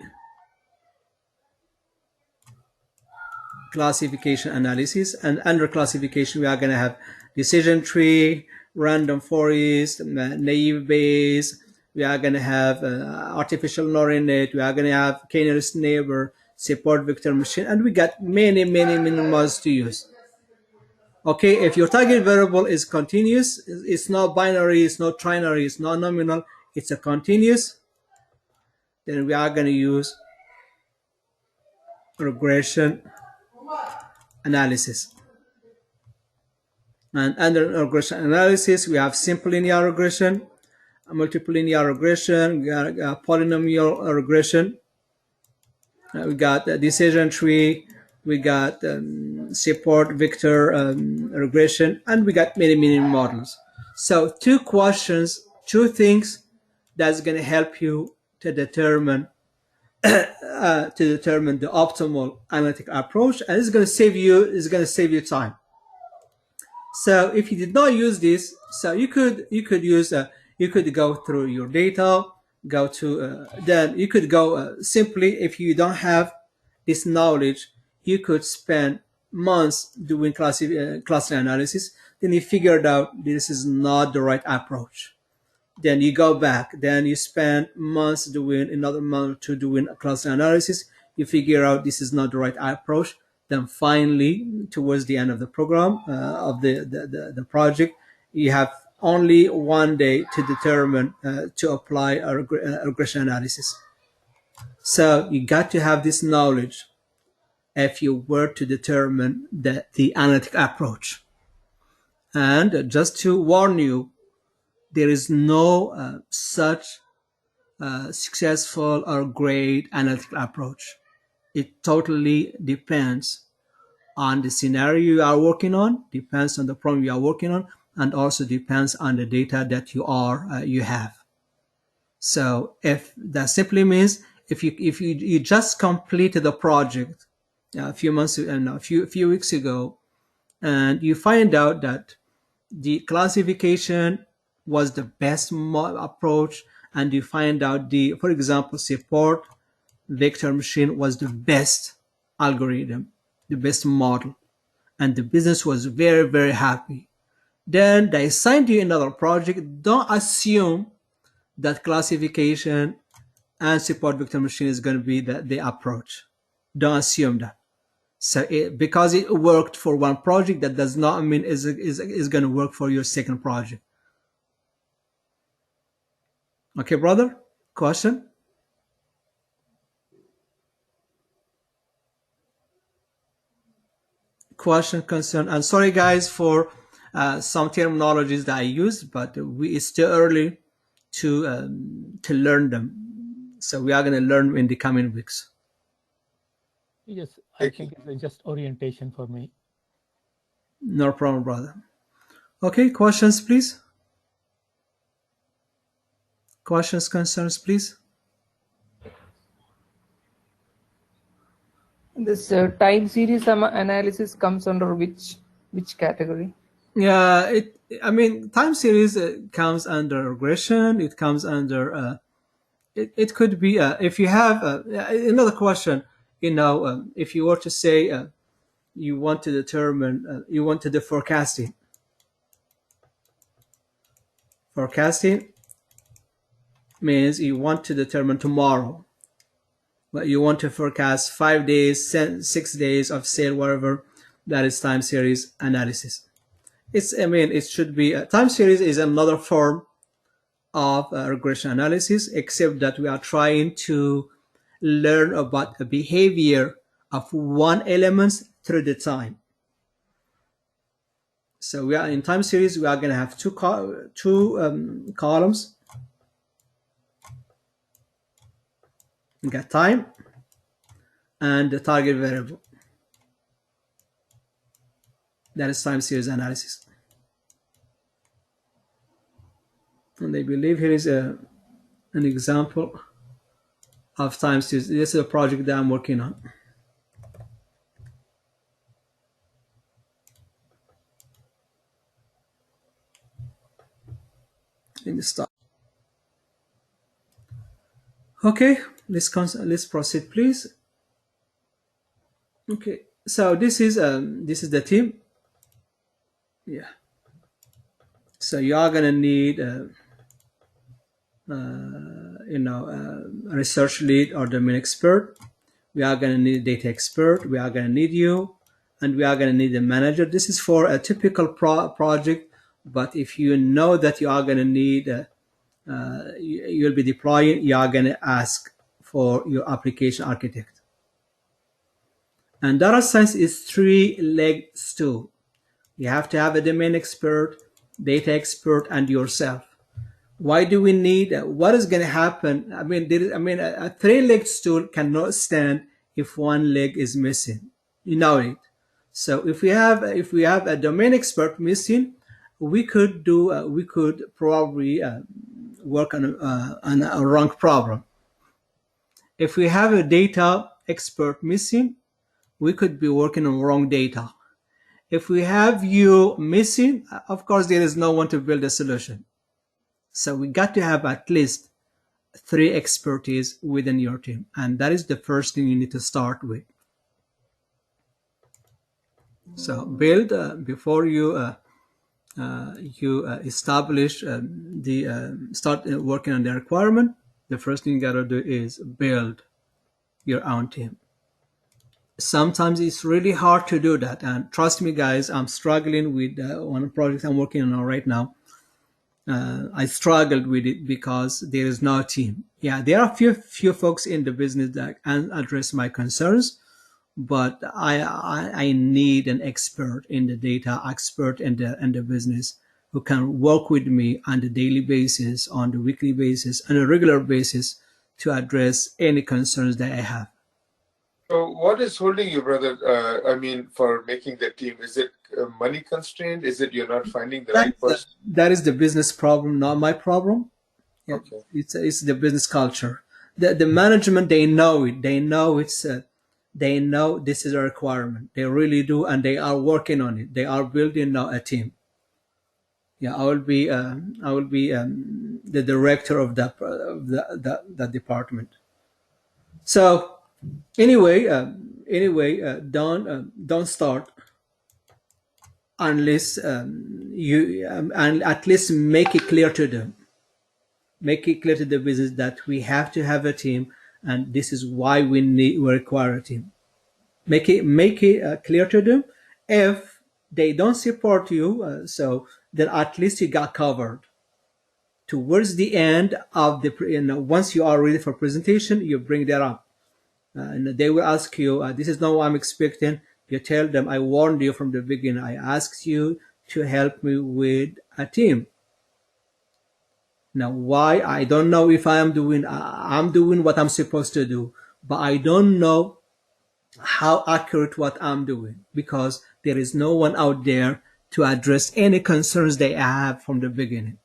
Speaker 1: classification analysis. And under classification, we are going to have decision tree, random forest, naive Bayes, we are going to have artificial neural net, we are going to have k-nearest neighbor, support vector machine, and we got many models to use. Okay, if your target variable is continuous, it's not binary, it's not trinary, it's not nominal, it's a continuous, then we are going to use regression analysis. And under regression analysis, we have simple linear regression, multiple linear regression, we got polynomial regression, we got decision tree, we got support vector regression, and we got many models. So two things that's going to help you to determine the optimal analytic approach, and it's going to save you time. So if you did not use this, so you could use you could go through your data, go to then you could go simply, if you don't have this knowledge, you could spend months doing cluster analysis. Then you figured out this is not the right approach. Then you go back. Then you spend months doing another month to doing a cluster analysis. You figure out this is not the right approach. Then finally, towards the end of the program of the project, you have only one day to determine to apply a regression analysis. So you got to have this knowledge if you were to determine the analytic approach. And just to warn you, there is no such successful or great analytical approach. It totally depends on the scenario you are working on, depends on the problem you are working on, and also depends on the data that you have. So if that simply means if you just completed the project a few months and a few weeks ago, and you find out that the classification was the best approach, and you find out for example, support vector machine was the best algorithm, the best model, and the business was very happy, then they assigned you another project. Don't assume that classification and support vector machine is going to be the approach. Don't assume that. So because it worked for one project, that does not mean is going to work for your second project. Okay, brother? Question? Question, concern? And sorry, guys, for some terminologies that I used, but it's still early to learn them. So we are going to learn in the coming weeks.
Speaker 7: Yes, I think it's just orientation for me.
Speaker 1: No problem, brother. Okay, questions, please. Questions, concerns, please.
Speaker 6: This time series analysis comes under which category?
Speaker 1: Yeah, time series comes under regression. It comes under it could be if you have another question. If you were to say you want to determine you want to do forecasting. Forecasting means you want to determine tomorrow, but you want to forecast 5 days, 6 days of sale, whatever. That is time series analysis. It should be time series is another form of regression analysis, except that we are trying to learn about the behavior of one element through the time. So we are in time series. We are going to have two columns. We got time and the target variable. That is time series analysis. And I believe here is an example of time series. This is a project that I'm working on. In the start. Okay, let's proceed, please. Okay, so this is the team. Yeah. So you are gonna need research lead or domain expert. We are going to need a data expert. We are going to need you, and we are going to need a manager. This is for a typical project, but if you know that you are going to need, you'll be deploying, you are going to ask for your application architect. And data science is three-legged stool. You have to have a domain expert, data expert, and yourself. Why do we need? What is going to happen? I mean, a three-legged stool cannot stand if one leg is missing. You know it. So if we have a domain expert missing, we could probably work on a wrong problem. If we have a data expert missing, we could be working on wrong data. If we have you missing, of course, there is no one to build a solution. So we got to have at least 3 expertise within your team. And that is the first thing you need to start with. So build before you establish start working on the requirement. The first thing you got to do is build your own team. Sometimes it's really hard to do that. And trust me, guys, I'm struggling with one project I'm working on right now. I struggled with it because there is no team. Yeah, there are few folks in the business that can address my concerns, but I need an expert in the data, expert in the business who can work with me on the daily basis, on the weekly basis, on a regular basis to address any concerns that I have.
Speaker 3: So what is holding you, brother? For making the team? Is it money constraint? Is it you're not finding the right person?
Speaker 1: That is the business problem, not my problem. Yeah,
Speaker 3: Okay.
Speaker 1: It's the business culture. The management, they know it. They know they know this is a requirement. They really do, and they are working on it. They are building now a team. Yeah, I will be the director of that department. So anyway, don't start unless and at least make it clear to them. Make it clear to the business that we have to have a team, and this is why we require a team. Make it clear to them. If they don't support you, so then at least you got covered. Towards the end of the, once you are ready for presentation, you bring that up. And they will ask you, this is not what I'm expecting. You tell them, I warned you from the beginning. I asked you to help me with a team. Now, why? I don't know if I'm doing what I'm supposed to do, but I don't know how accurate what I'm doing because there is no one out there to address any concerns they have from the beginning.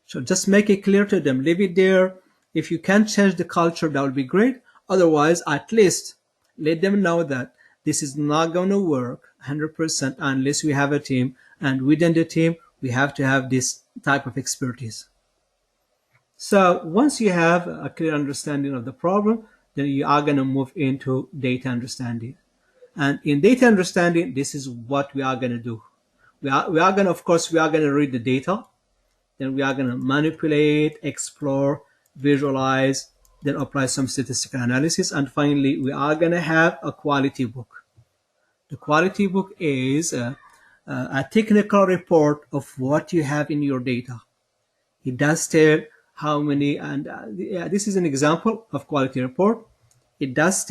Speaker 1: So just make it clear to them, leave it there. If you can change the culture, that would be great. Otherwise, at least let them know that this is not going to work 100% unless we have a team, and within the team, we have to have this type of expertise. So once you have a clear understanding of the problem, then you are going to move into data understanding. And in data understanding, this is what we are going to do. We are going to read the data. Then we are going to manipulate, explore, visualize, then apply some statistical analysis. And finally, we are going to have a quality book. The quality book is a technical report of what you have in your data. It does tell how many, and this is an example of quality report. It does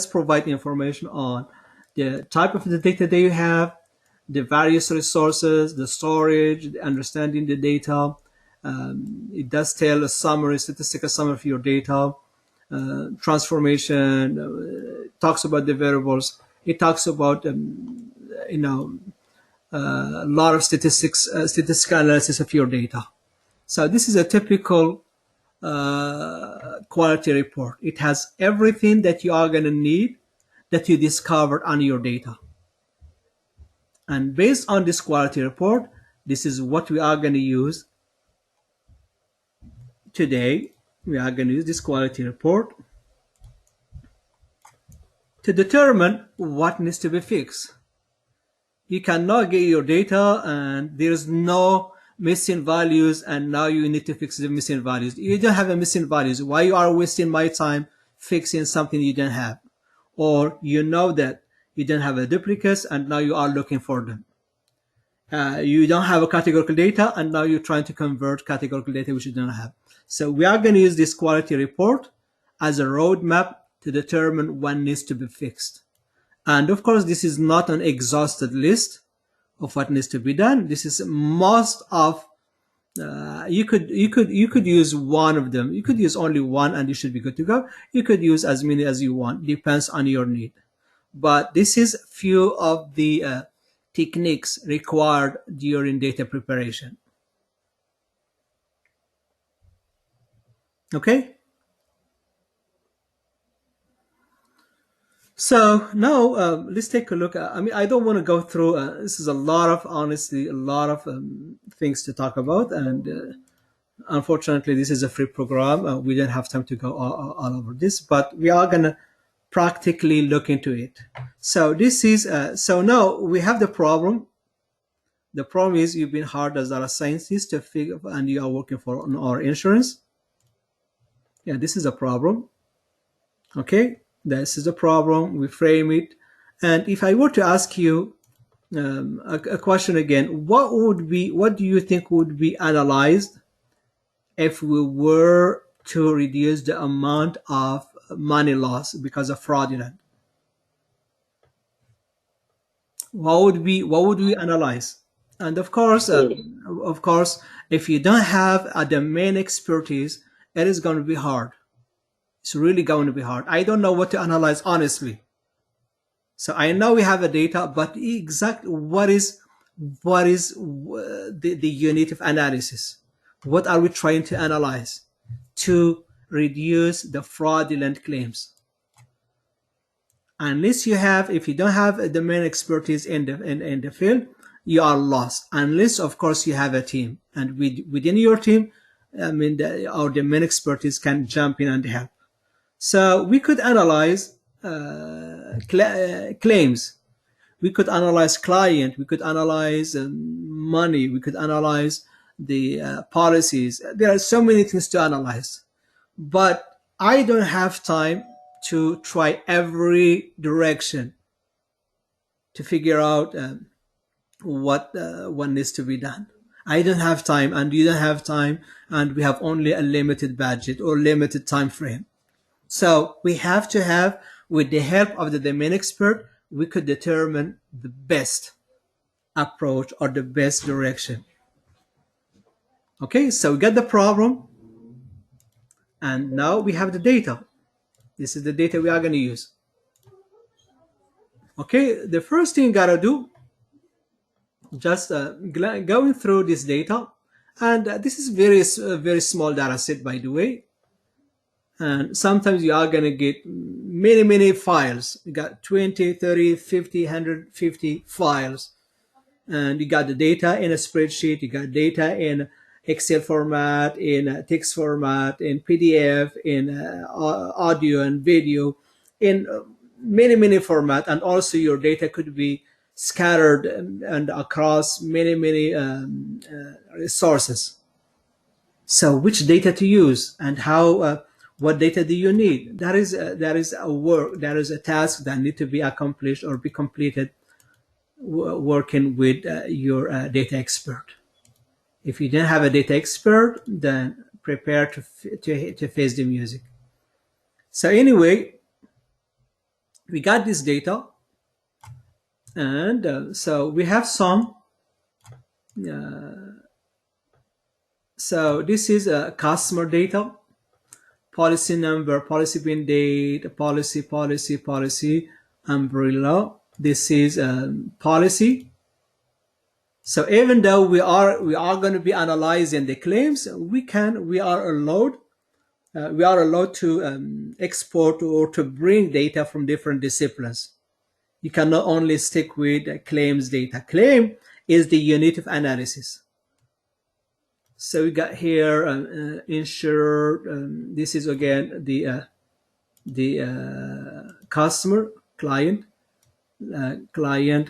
Speaker 1: provide information on the type of the data that you have, the various resources, the storage, understanding the data. It does tell a statistical summary of your data, transformation, talks about the variables. It talks about, a lot of statistical analysis of your data. So this is a typical quality report. It has everything that you are going to need that you discovered on your data. And based on this quality report, this is what we are going to use today. We are going to use this quality report to determine what needs to be fixed. You cannot get your data and there's no missing values, and now you need to fix the missing values. You don't have a missing values. Why you are wasting my time fixing something you don't have? Or you know that you don't have a duplicates and now you are looking for them. You don't have a categorical data and now you're trying to convert categorical data which you don't have. So we are going to use this quality report as a roadmap to determine what needs to be fixed. And of course, this is not an exhausted list of what needs to be done. This is most of you could use one of them. You could use only one and you should be good to go. You could use as many as you want, depends on your need. But this is few of the techniques required during data preparation. Okay. So now let's take a look. I mean, I don't want to go through. This is a lot of, honestly, a lot of things to talk about, and unfortunately, this is a free program. We don't have time to go all over this, but we are gonna practically look into it. So this is so now we have the problem. The problem is you've been hired as a scientist to figure, and you are working for our insurance. Yeah, this is a problem. Okay. This is a problem. We frame it, and if I were to ask you a question again, what do you think would be analyzed if we were to reduce the amount of money loss because of fraudulent? What would we analyze? And of course, if you don't have a domain expertise, it is going to be hard. It's really going to be hard. I don't know what to analyze, honestly. So I know we have the data, but exactly what is the unit of analysis? What are we trying to analyze to reduce the fraudulent claims? Unless if you don't have a domain expertise in the field, you are lost. Unless, of course, you have a team, and within your team, I mean, our domain expertise can jump in and help. So we could analyze claims. We could analyze client. We could analyze money. We could analyze the policies. There are so many things to analyze, but I don't have time to try every direction to figure out what needs to be done. I don't have time, and you don't have time, and we have only a limited budget or limited time frame. So we have to have, with the help of the domain expert, we could determine the best approach or the best direction. Okay, so we got the problem, and now we have the data. This is the data we are going to use. Okay, the first thing you gotta do, just going through this data, and this is very small data set, by the way. And sometimes you are going to get many files. You got 20, 30, 50, 150 files. And you got the data in a spreadsheet. You got data in Excel format, in text format, in PDF, in audio and video, in many format. And also your data could be scattered and across many sources. So which data to use and how... what data do you need? That is a work. That is a task that need to be accomplished or be completed working with your data expert. If you don't have a data expert, then prepare to face the music. So anyway, we got this data, and so we have some. So this is customer data. Policy number, policy bin date, policy, umbrella. This is policy. So even though we are going to be analyzing the claims, we are allowed to export or to bring data from different disciplines. You cannot only stick with claims data. Claim is the unit of analysis. So we got here insured. This is again the customer, client, client.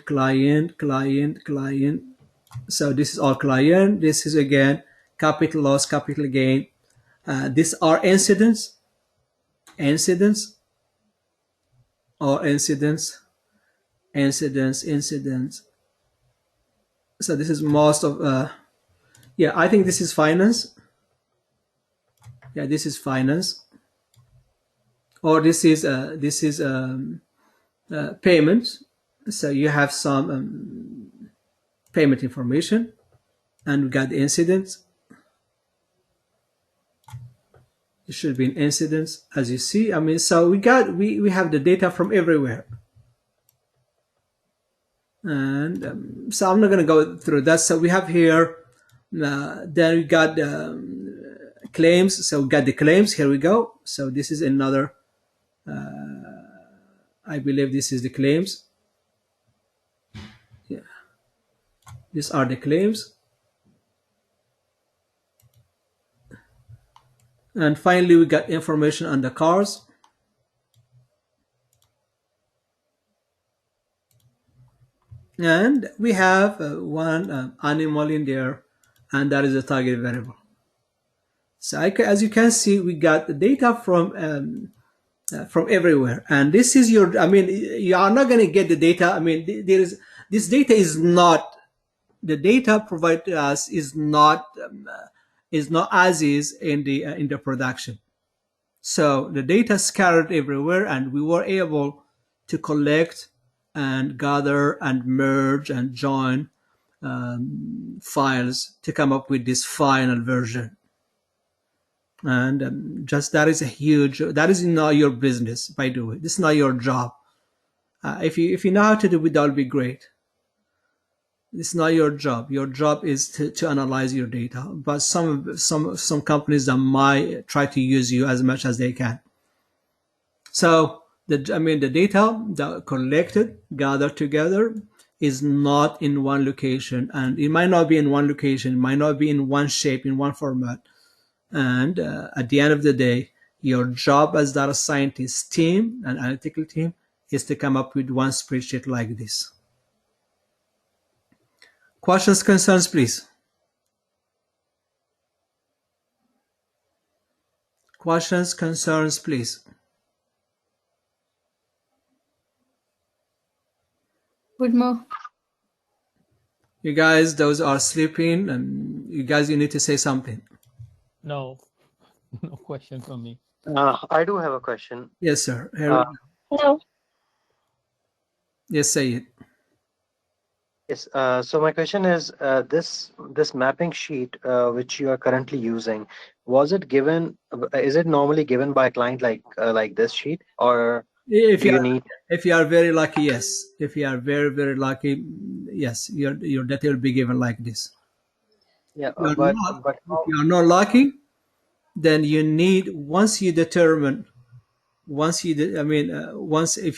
Speaker 1: So this is our client. This is again capital loss, capital gain. These are incidents, or incidents. So this is most of yeah, I think this is finance. Yeah, this is finance, or this is payment. So you have some payment information, and we got the incidents. It should be an incidents, as you see. I mean, so we have the data from everywhere, and so I'm not going to go through that. So we have here. Then we got claims. So we got the claims. Here we go. So this is another. I believe this is the claims. Yeah, these are the claims. And finally, we got information on the cars. And we have one animal in there, and that is a target variable. So as you can see, we got the data from everywhere. And this is your, I mean, you are not going to get the data. I mean, this data is not, the data provided to us is not as is in the production. So the data scattered everywhere, and we were able to collect and gather and merge and join files to come up with this final version. And just that is that is not your business, by the way. This is not your job. If you know how to do it, that would be great. It's not your job. Your job is to analyze your data. But some companies that might try to use you as much as they can. So the data that collected, gathered together, is not in one location, and it might not be in one location, it might not be in one shape, in one format. And at the end of the day, your job as data scientist team and analytical team is to come up with one spreadsheet like this. Questions, concerns, please. Questions, concerns, please.
Speaker 5: Good morning.
Speaker 1: You guys, those are sleeping, and you need to say something.
Speaker 7: No, no question from me.
Speaker 8: I do have a question.
Speaker 1: Yes, sir.
Speaker 8: Hello.
Speaker 1: Yes, say it.
Speaker 8: Yes. So my question is, this mapping sheet which you are currently using, was it given? Is it normally given by a client like this sheet, or
Speaker 1: If
Speaker 8: do
Speaker 1: you
Speaker 8: you
Speaker 1: are,
Speaker 8: need?
Speaker 1: if you are very lucky, yes. If you are very, very lucky, yes, your data will be given like this.
Speaker 8: Yeah,
Speaker 1: If
Speaker 8: but
Speaker 1: if you are not lucky, then you need, once if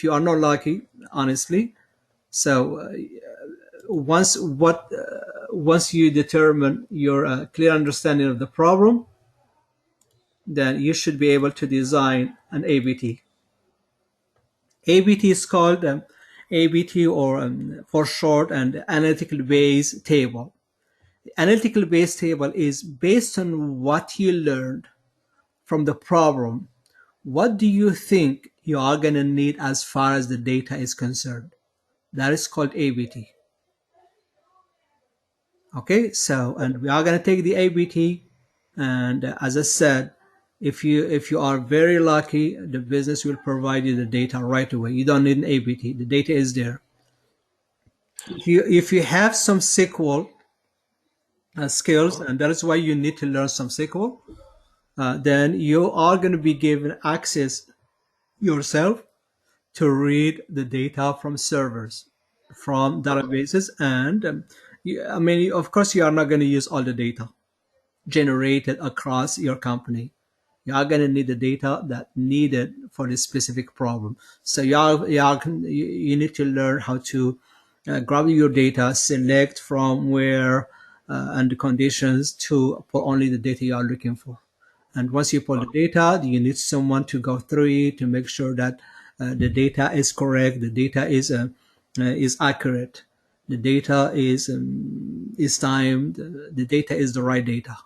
Speaker 1: you are not lucky, honestly, so once you determine your clear understanding of the problem, then you should be able to design an ABT. ABT is called ABT, or for short, and analytical base table. The analytical base table is based on what you learned from the problem. What do you think you are going to need as far as the data is concerned? That is called ABT. Okay, so, and we are going to take the ABT, and as I said, if you are very lucky, the business will provide you the data right away. You don't need an ABT. The data is there. If you have some SQL skills, and that is why you need to learn some SQL, then you are going to be given access yourself to read the data from servers, from databases, and of course, you are not going to use all the data generated across your company. You are going to need the data that needed for this specific problem. So you need to learn how to grab your data, select from where, and the conditions to pull only the data you are looking for. And once you pull the data, you need someone to go through it to make sure that the data is correct, the data is accurate, the data is is timed, the data is the right data.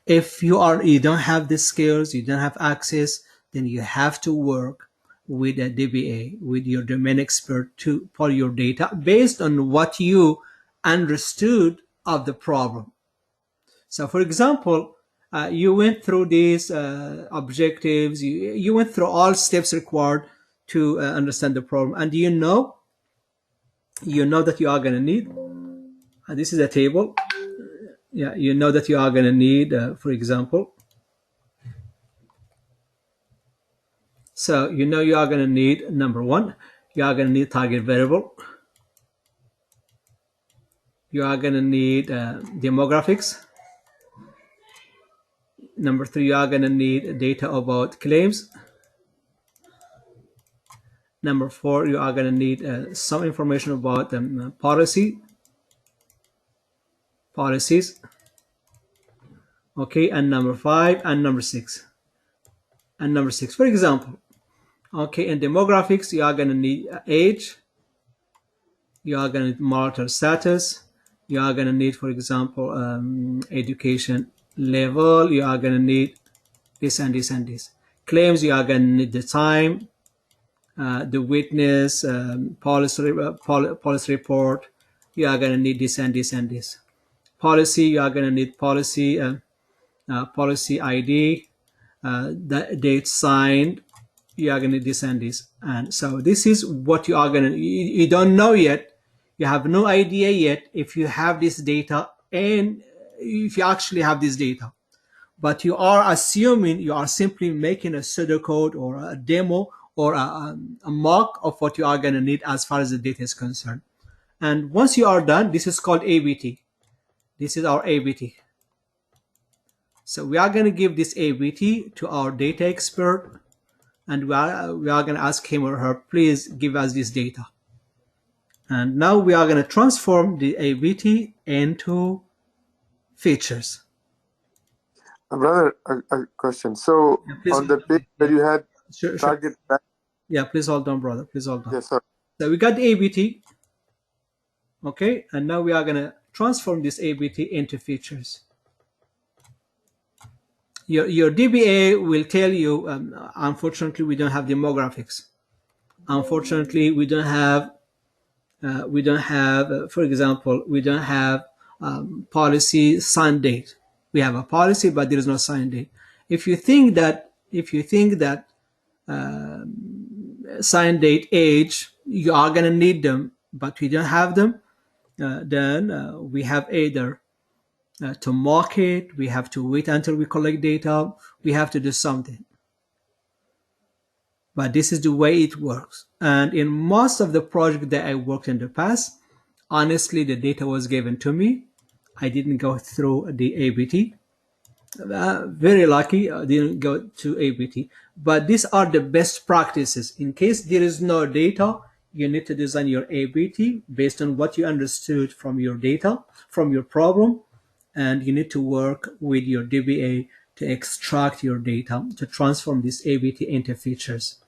Speaker 1: If you don't have the skills, you don't have access, then you have to work with a DBA, with your domain expert, to pull your data based on what you understood of the problem. So for example, you went through these objectives, you went through all steps required to understand the problem, and you know that you are going to need, this is a table, you know that you are going to need, for example, so you know you are going to need, number one, you are going to need target variable, you are going to need demographics, number three, you are going to need data about claims, number four, you are going to need some information about policies, okay, and number five and number six. For example, okay, in demographics, you are going to need age, you are going to need marital status, you are going to need, for example, education level, you are going to need this and this and this. Claims, you are going to need the time, the witness, policy report, you are going to need this and this and this. Policy, you are going to need policy ID, the date signed, you are going to need this and this. And so this is what you are going to, you don't know yet, you have no idea yet if you have this data and if you actually have this data. But you are assuming, you are simply making a pseudocode or a demo or a mock of what you are going to need as far as the data is concerned. And once you are done, this is called ABT. This is our ABT. So we are going to give this ABT to our data expert, and we are going to ask him or her, please give us this data. And now we are going to transform the ABT into features.
Speaker 3: Brother, a question. So on the page where you had target. Sure.
Speaker 1: Yeah, please hold on, brother. Please hold on.
Speaker 3: Yes, sir.
Speaker 1: So we got the ABT. Okay, and now we are going to transform this ABT into features. Your DBA will tell you, unfortunately, we don't have demographics. Unfortunately, we don't have, for example, we don't have policy sign date. We have a policy, but there is no sign date. If you think that sign date, age, you are going to need them, but we don't have them, then we have either to mock it, we have to wait until we collect data, we have to do something. But this is the way it works. And in most of the projects that I worked in the past, honestly, the data was given to me. I didn't go through the ABT. Very lucky, I didn't go to ABT. But these are the best practices. In case there is no data, you need to design your ABT based on what you understood from your data, from your problem, and you need to work with your DBA to extract your data, to transform this ABT into features.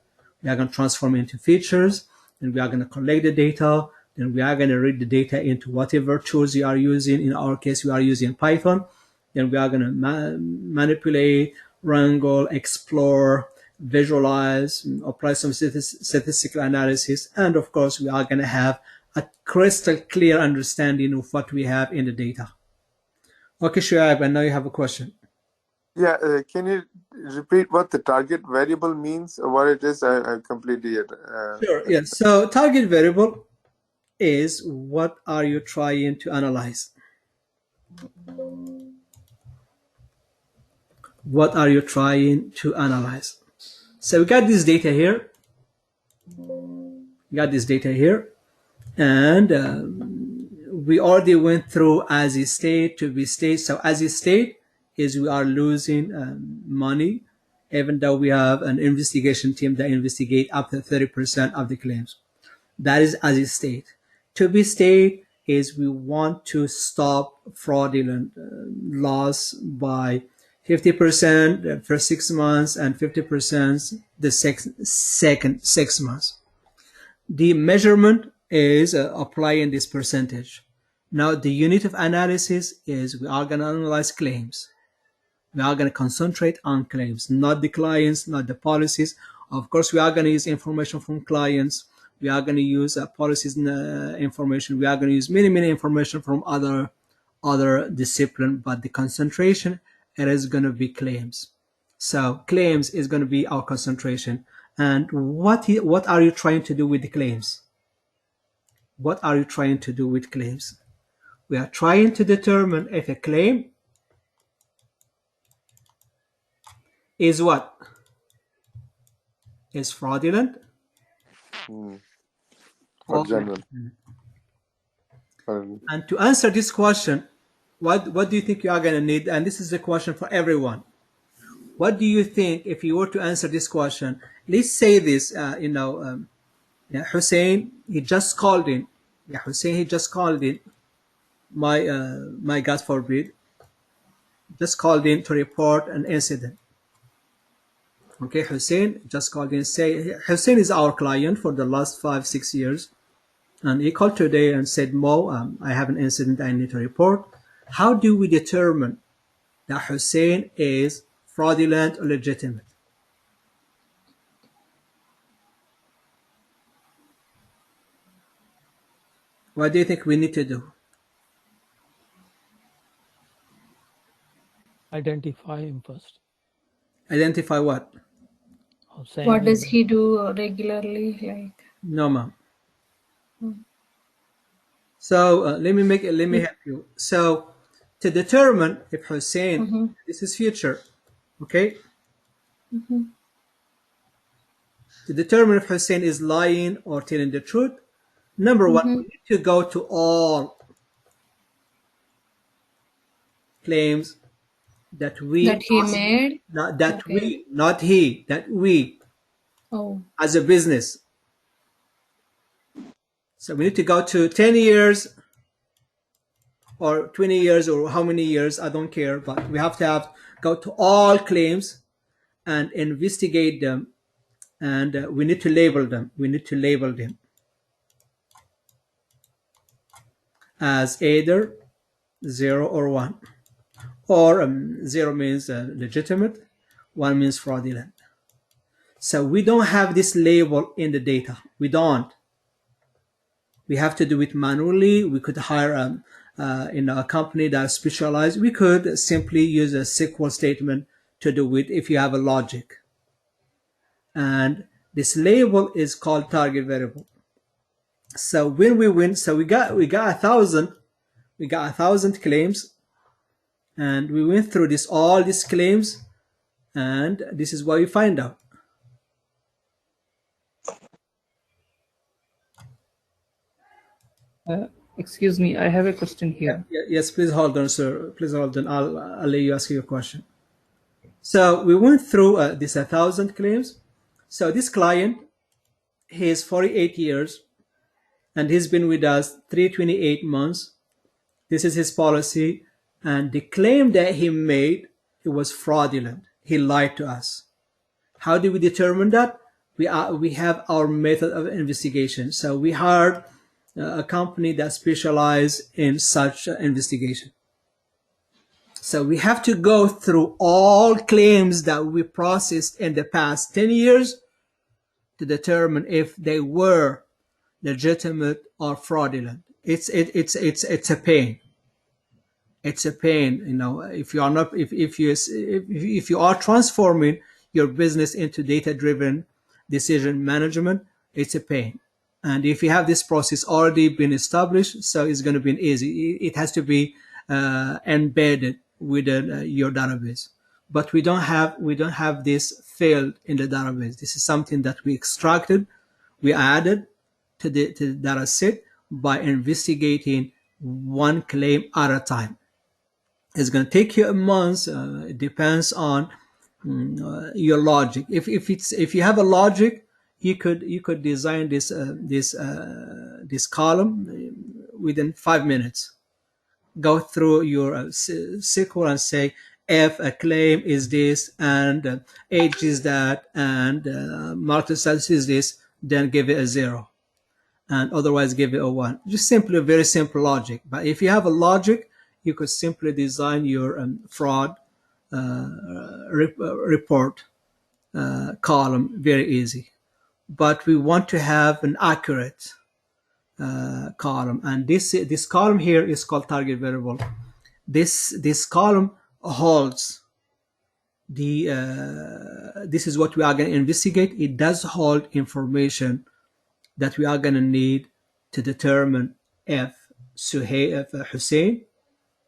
Speaker 1: We are going to transform it into features, and we are going to collect the data, then we are going to read the data into whatever tools you are using. In our case, we are using Python. Then we are going to manipulate, wrangle, explore, visualize, apply some statistical analysis, and of course, we are going to have a crystal clear understanding of what we have in the data. Okay, Shuaib, and now you have a question.
Speaker 3: Yeah, can you repeat what the target variable means, or what it is? I completely
Speaker 1: Sure, yes. So target variable is what are you trying to analyze? What are you trying to analyze? So we got this data here. And we already went through as a state to be state. So as a state is we are losing money, even though we have an investigation team that investigate up to 30% of the claims. That is as a state. To be state is we want to stop fraudulent loss by 50% for 6 months and 50% the second 6 months. The measurement is applying this percentage. Now the unit of analysis is we are going to analyze claims. We are going to concentrate on claims, not the clients, not the policies. Of course, we are going to use information from clients. We are going to use policies information. We are going to use many information from other discipline, but the concentration, it is going to be claims. So claims is going to be our concentration. And what are you trying to do with the claims? What are you trying to do with claims? We are trying to determine if a claim is what? Is fraudulent
Speaker 3: Or
Speaker 1: or
Speaker 3: genuine.
Speaker 1: And to answer this question, what do you think you are going to need? And this is a question for everyone. What do you think if you were to answer this question? Let's say this, Hussein, he just called in. Yeah, Hussein, he just called in. My God forbid, just called in to report an incident. Okay, Hussein just called in. Say Hussein is our client for the last 5-6 years, and he called today and said, Mo, I have an incident I need to report. How do we determine that Hussein is fraudulent or legitimate? What do you think we need to do?
Speaker 7: Identify him first.
Speaker 1: Identify what?
Speaker 5: What does he do regularly? Like,
Speaker 1: No, ma'am. So let me help you. So to determine if Hussein, this is future, okay? To determine if Hussein is lying or telling the truth, number one, we need to go to all claims that we
Speaker 5: made.
Speaker 1: That we as a business. So we need to go to 10 years or 20 years or how many years, I don't care, but we have to go to all claims and investigate them, and we need to label them. We need to label them as either 0 or 1. Or 0 means legitimate, 1 means fraudulent. So we don't have this label in the data. We don't. We have to do it manually. We could hire a company that is specialized. We could simply use a SQL statement to do it if you have a logic. And this label is called target variable. So when we win, so we got 1,000. We got 1,000 claims. And we went through all these claims, and this is what we find out.
Speaker 6: Excuse me, I have a question here.
Speaker 1: Yes, please hold on, sir. Please hold on. I'll let you ask your question. So we went through these 1,000 claims. So this client, he is 48 years, and he's been with us 328 months. This is his policy. And the claim that he made, it was fraudulent. He lied to us. How do we determine that? We have our method of investigation. So we hired a company that specializes in such investigation. So we have to go through all claims that we processed in the past 10 years to determine if they were legitimate or fraudulent. It's a pain. It's a pain, if you are not, if you are transforming your business into data-driven decision management, it's a pain. And if you have this process already been established, so it's going to be easy. It has to be embedded within your database. But we don't have this field in the database. This is something that we extracted, we added to the data set by investigating one claim at a time. It's going to take you a month. It depends on your logic. If you have a logic, you could design this column within 5 minutes. Go through your SQL and say if a claim is this and age is that and marital status is this, then give it a 0. and otherwise give it a 1. Just simply very simple logic. But if you have a logic, you could simply design your fraud report column very easy. But we want to have an accurate column, and this column here is called target variable. This column holds the this is what we are going to investigate. It does hold information that we are going to need to determine if Hussein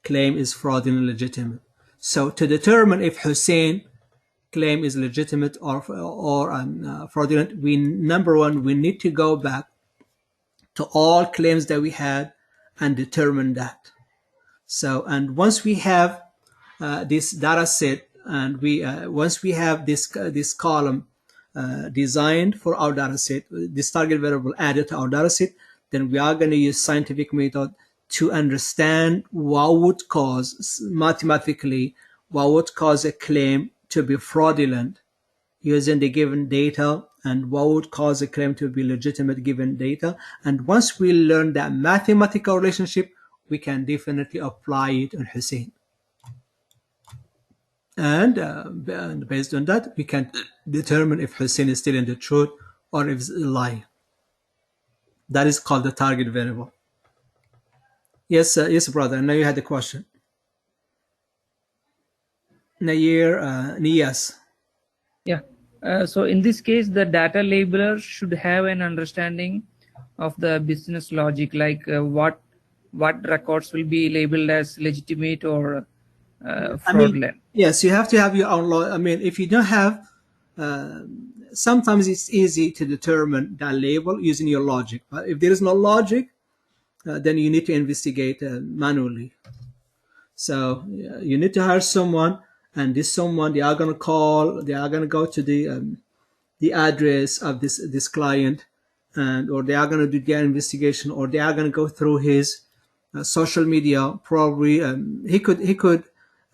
Speaker 1: claim is fraudulent legitimate. So to determine if Hussein claim is legitimate or fraudulent, number one, we need to go back to all claims that we had and determine that. So, and once we have this data set, and once we have this column designed for our data set, this target variable added to our data set, then we are going to use scientific method to understand what would cause, mathematically, what would cause a claim to be fraudulent using the given data, and what would cause a claim to be legitimate given data. And once we learn that mathematical relationship, we can definitely apply it on Hussein. And based on that, we can determine if Hussein is still in the truth or if it's a lie. That is called the target variable. Yes, yes, brother. Now you had the question. Nair, Niyas.
Speaker 6: Yeah. So in this case, the data labeler should have an understanding of the business logic, like what records will be labeled as legitimate or fraudulent.
Speaker 1: Yes, you have to have your own if you don't have, sometimes it's easy to determine that label using your logic. But if there is no logic, then you need to investigate manually. So you need to hire someone, and this someone, they are going to go to the address of this client, or they are going to do their investigation, or they are going to go through his social media. Probably he could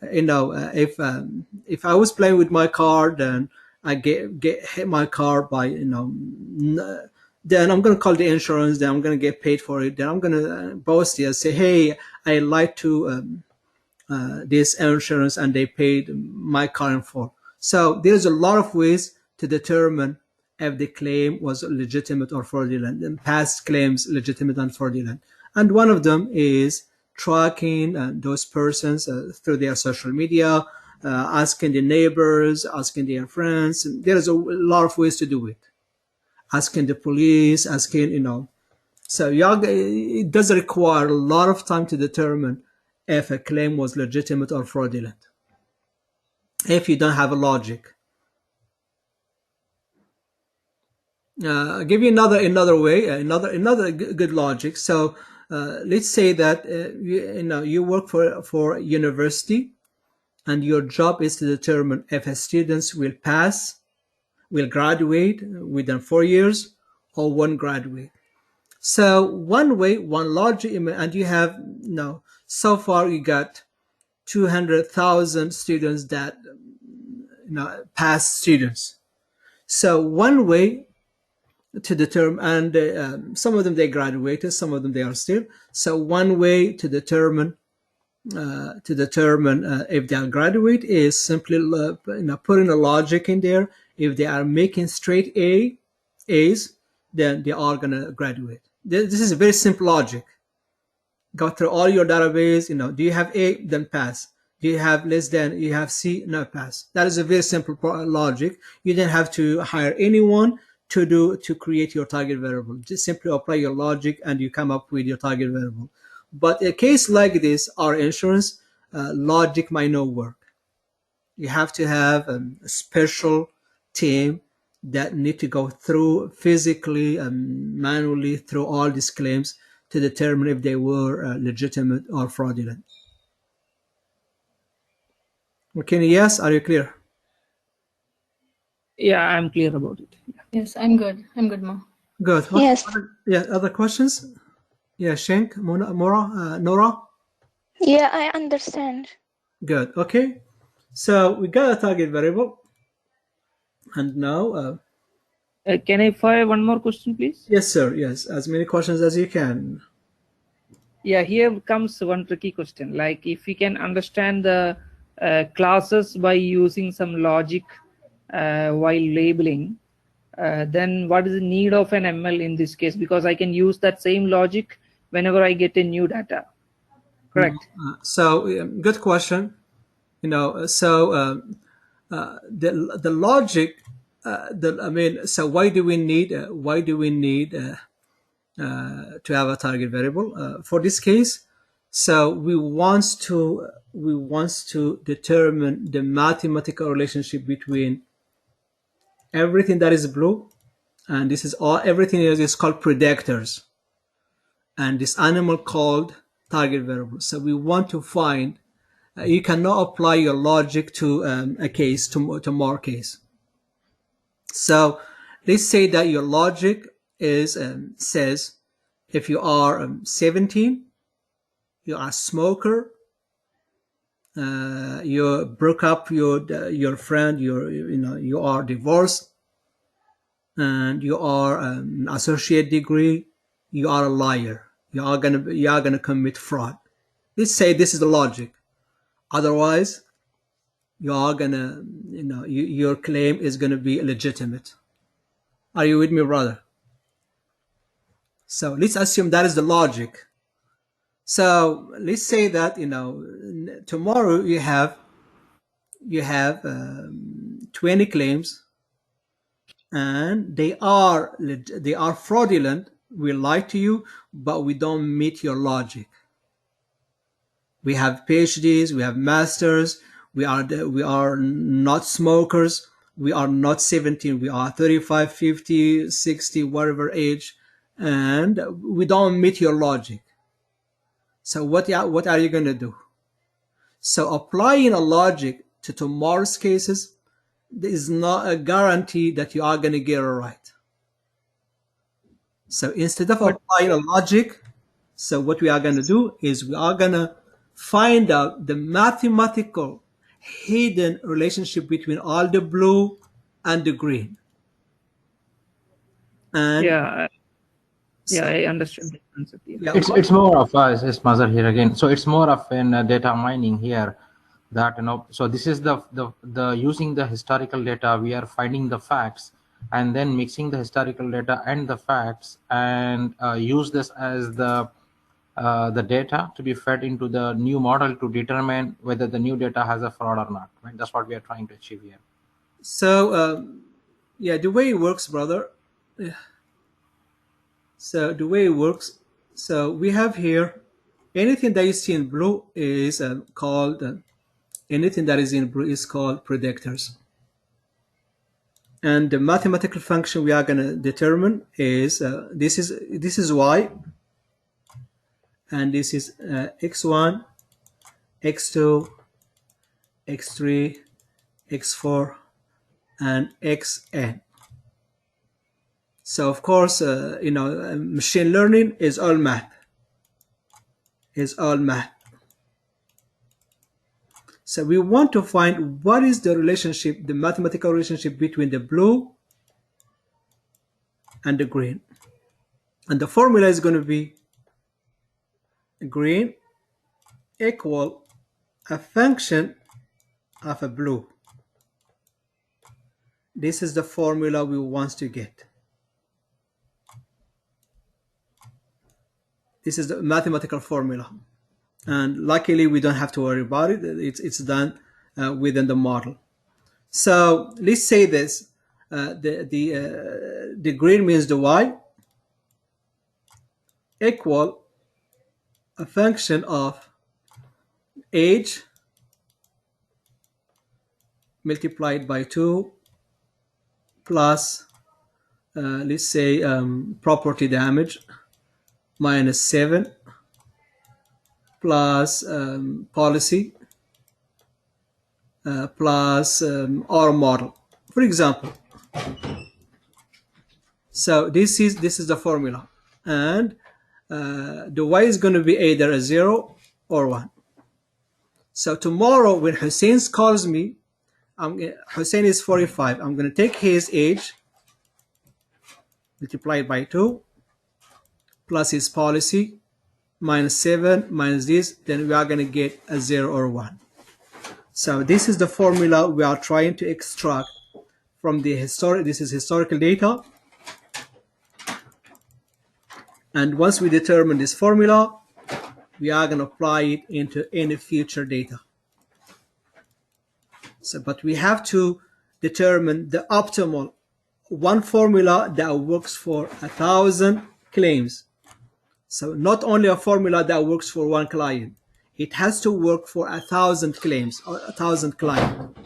Speaker 1: if I was playing with my car, then I get hit my car by then I'm going to call the insurance, then I'm going to get paid for it, then I'm going to boast it and say, hey, I lied to this insurance and they paid my car in full. So there's a lot of ways to determine if the claim was legitimate or fraudulent, and past claims legitimate and fraudulent. And one of them is tracking those persons through their social media, asking the neighbors, asking their friends. There's a lot of ways to do it. Asking the police, So it does require a lot of time to determine if a claim was legitimate or fraudulent, if you don't have a logic. I'll give you another way, another good logic. So let's say that you work for a university, and your job is to determine if students will graduate within 4 years or won't graduate. So one logic, and you have so far you got 200,000 students that past students. So one way to determine, and some of them they graduated, some of them they are still. So one way to determine if they'll graduate is simply putting a logic in there. If they are making straight A's, then they are gonna graduate. This is a very simple logic. Go through all your database. Do you have A? Then pass. Do you have less than? You have C? No, pass. That is a very simple logic. You don't have to hire anyone to create your target variable. Just simply apply your logic and you come up with your target variable. But a case like this, our insurance, logic might not work. You have to have a special team that need to go through physically and manually through all these claims to determine if they were legitimate or fraudulent. Okay, yes, are you clear?
Speaker 6: Yeah, I'm clear about it. Yeah.
Speaker 5: Yes, I'm good. I'm good, Ma.
Speaker 1: Good.
Speaker 9: Yes.
Speaker 1: Other questions? Yeah, Shank, Nora?
Speaker 9: Yeah, I understand.
Speaker 1: Good. Okay. So we got a target variable. And now
Speaker 6: Can I fire one more question, please?
Speaker 1: Yes, sir. Yes, as many questions as you can.
Speaker 6: Yeah, here comes one tricky question. Like if we can understand the classes by using some logic while labeling, then what is the need of an ML in this case? Because I can use that same logic whenever I get a new data. Correct.
Speaker 1: So good question. You know, so the logic. So why do we need to have a target variable for this case? So we want to determine the mathematical relationship between everything that is blue, and this is all everything is called predictors, and this animal called target variable. So we want to find. You cannot apply your logic to a case to more case. So let's say that your logic is says if you are 17, you are a smoker, you broke up your friend, you are divorced, and you are an associate degree, you are a liar, you are gonna commit fraud. Let's say this is the logic. Otherwise, you are gonna your claim is gonna be illegitimate. Are you with me, brother? So let's assume that is the logic. So let's say that tomorrow you have 20 claims, and they are fraudulent. We lie to you, but we don't meet your logic. We have PhDs, we have masters, we are not smokers, we are not 17, we are 35, 50, 60, whatever age, and we don't meet your logic. So what are you going to do? So applying a logic to tomorrow's cases is not a guarantee that you are going to get it right. So instead of applying a logic, so what we are going to do is we are going to find out the mathematical hidden relationship between all the blue and the green. And
Speaker 6: I understand the concept. Yeah.
Speaker 4: It's more of it's Mazhar here again. So it's more of in data mining here, that So this is the using the historical data, we are finding the facts, and then mixing the historical data and the facts, and use this as the data to be fed into the new model to determine whether the new data has a fraud or not. Right? That's what we are trying to achieve here.
Speaker 1: So the way it works, brother. So the way it works, so we have here anything that you see in blue is called anything that is in blue is called predictors. And the mathematical function we are going to determine is this is y, and this is x1, x2, x3, x4, and xn. So of course, machine learning is all math. So we want to find what is the relationship, the mathematical relationship between the blue and the green. And the formula is going to be green equal a function of a blue. This is the formula we want to get. This is the mathematical formula. And luckily, we don't have to worry about it. It's done within the model. So let's say this: the green means the y equal a function of age multiplied by 2 plus let's say property damage minus 7 plus policy plus our model, for example. So this is the formula, and the y is going to be either a 0 or 1. So tomorrow when Hussein calls me, Hussein is 45. I'm going to take his age multiplied by 2 plus his policy minus 7 minus this, then we are going to get a 0 or 1. So this is the formula we are trying to extract from the this is historical data. And once we determine this formula, we are going to apply it into any future data. So, but we have to determine the optimal one formula that works for 1,000 claims. So not only a formula that works for one client, it has to work for 1,000 claims or 1,000 clients.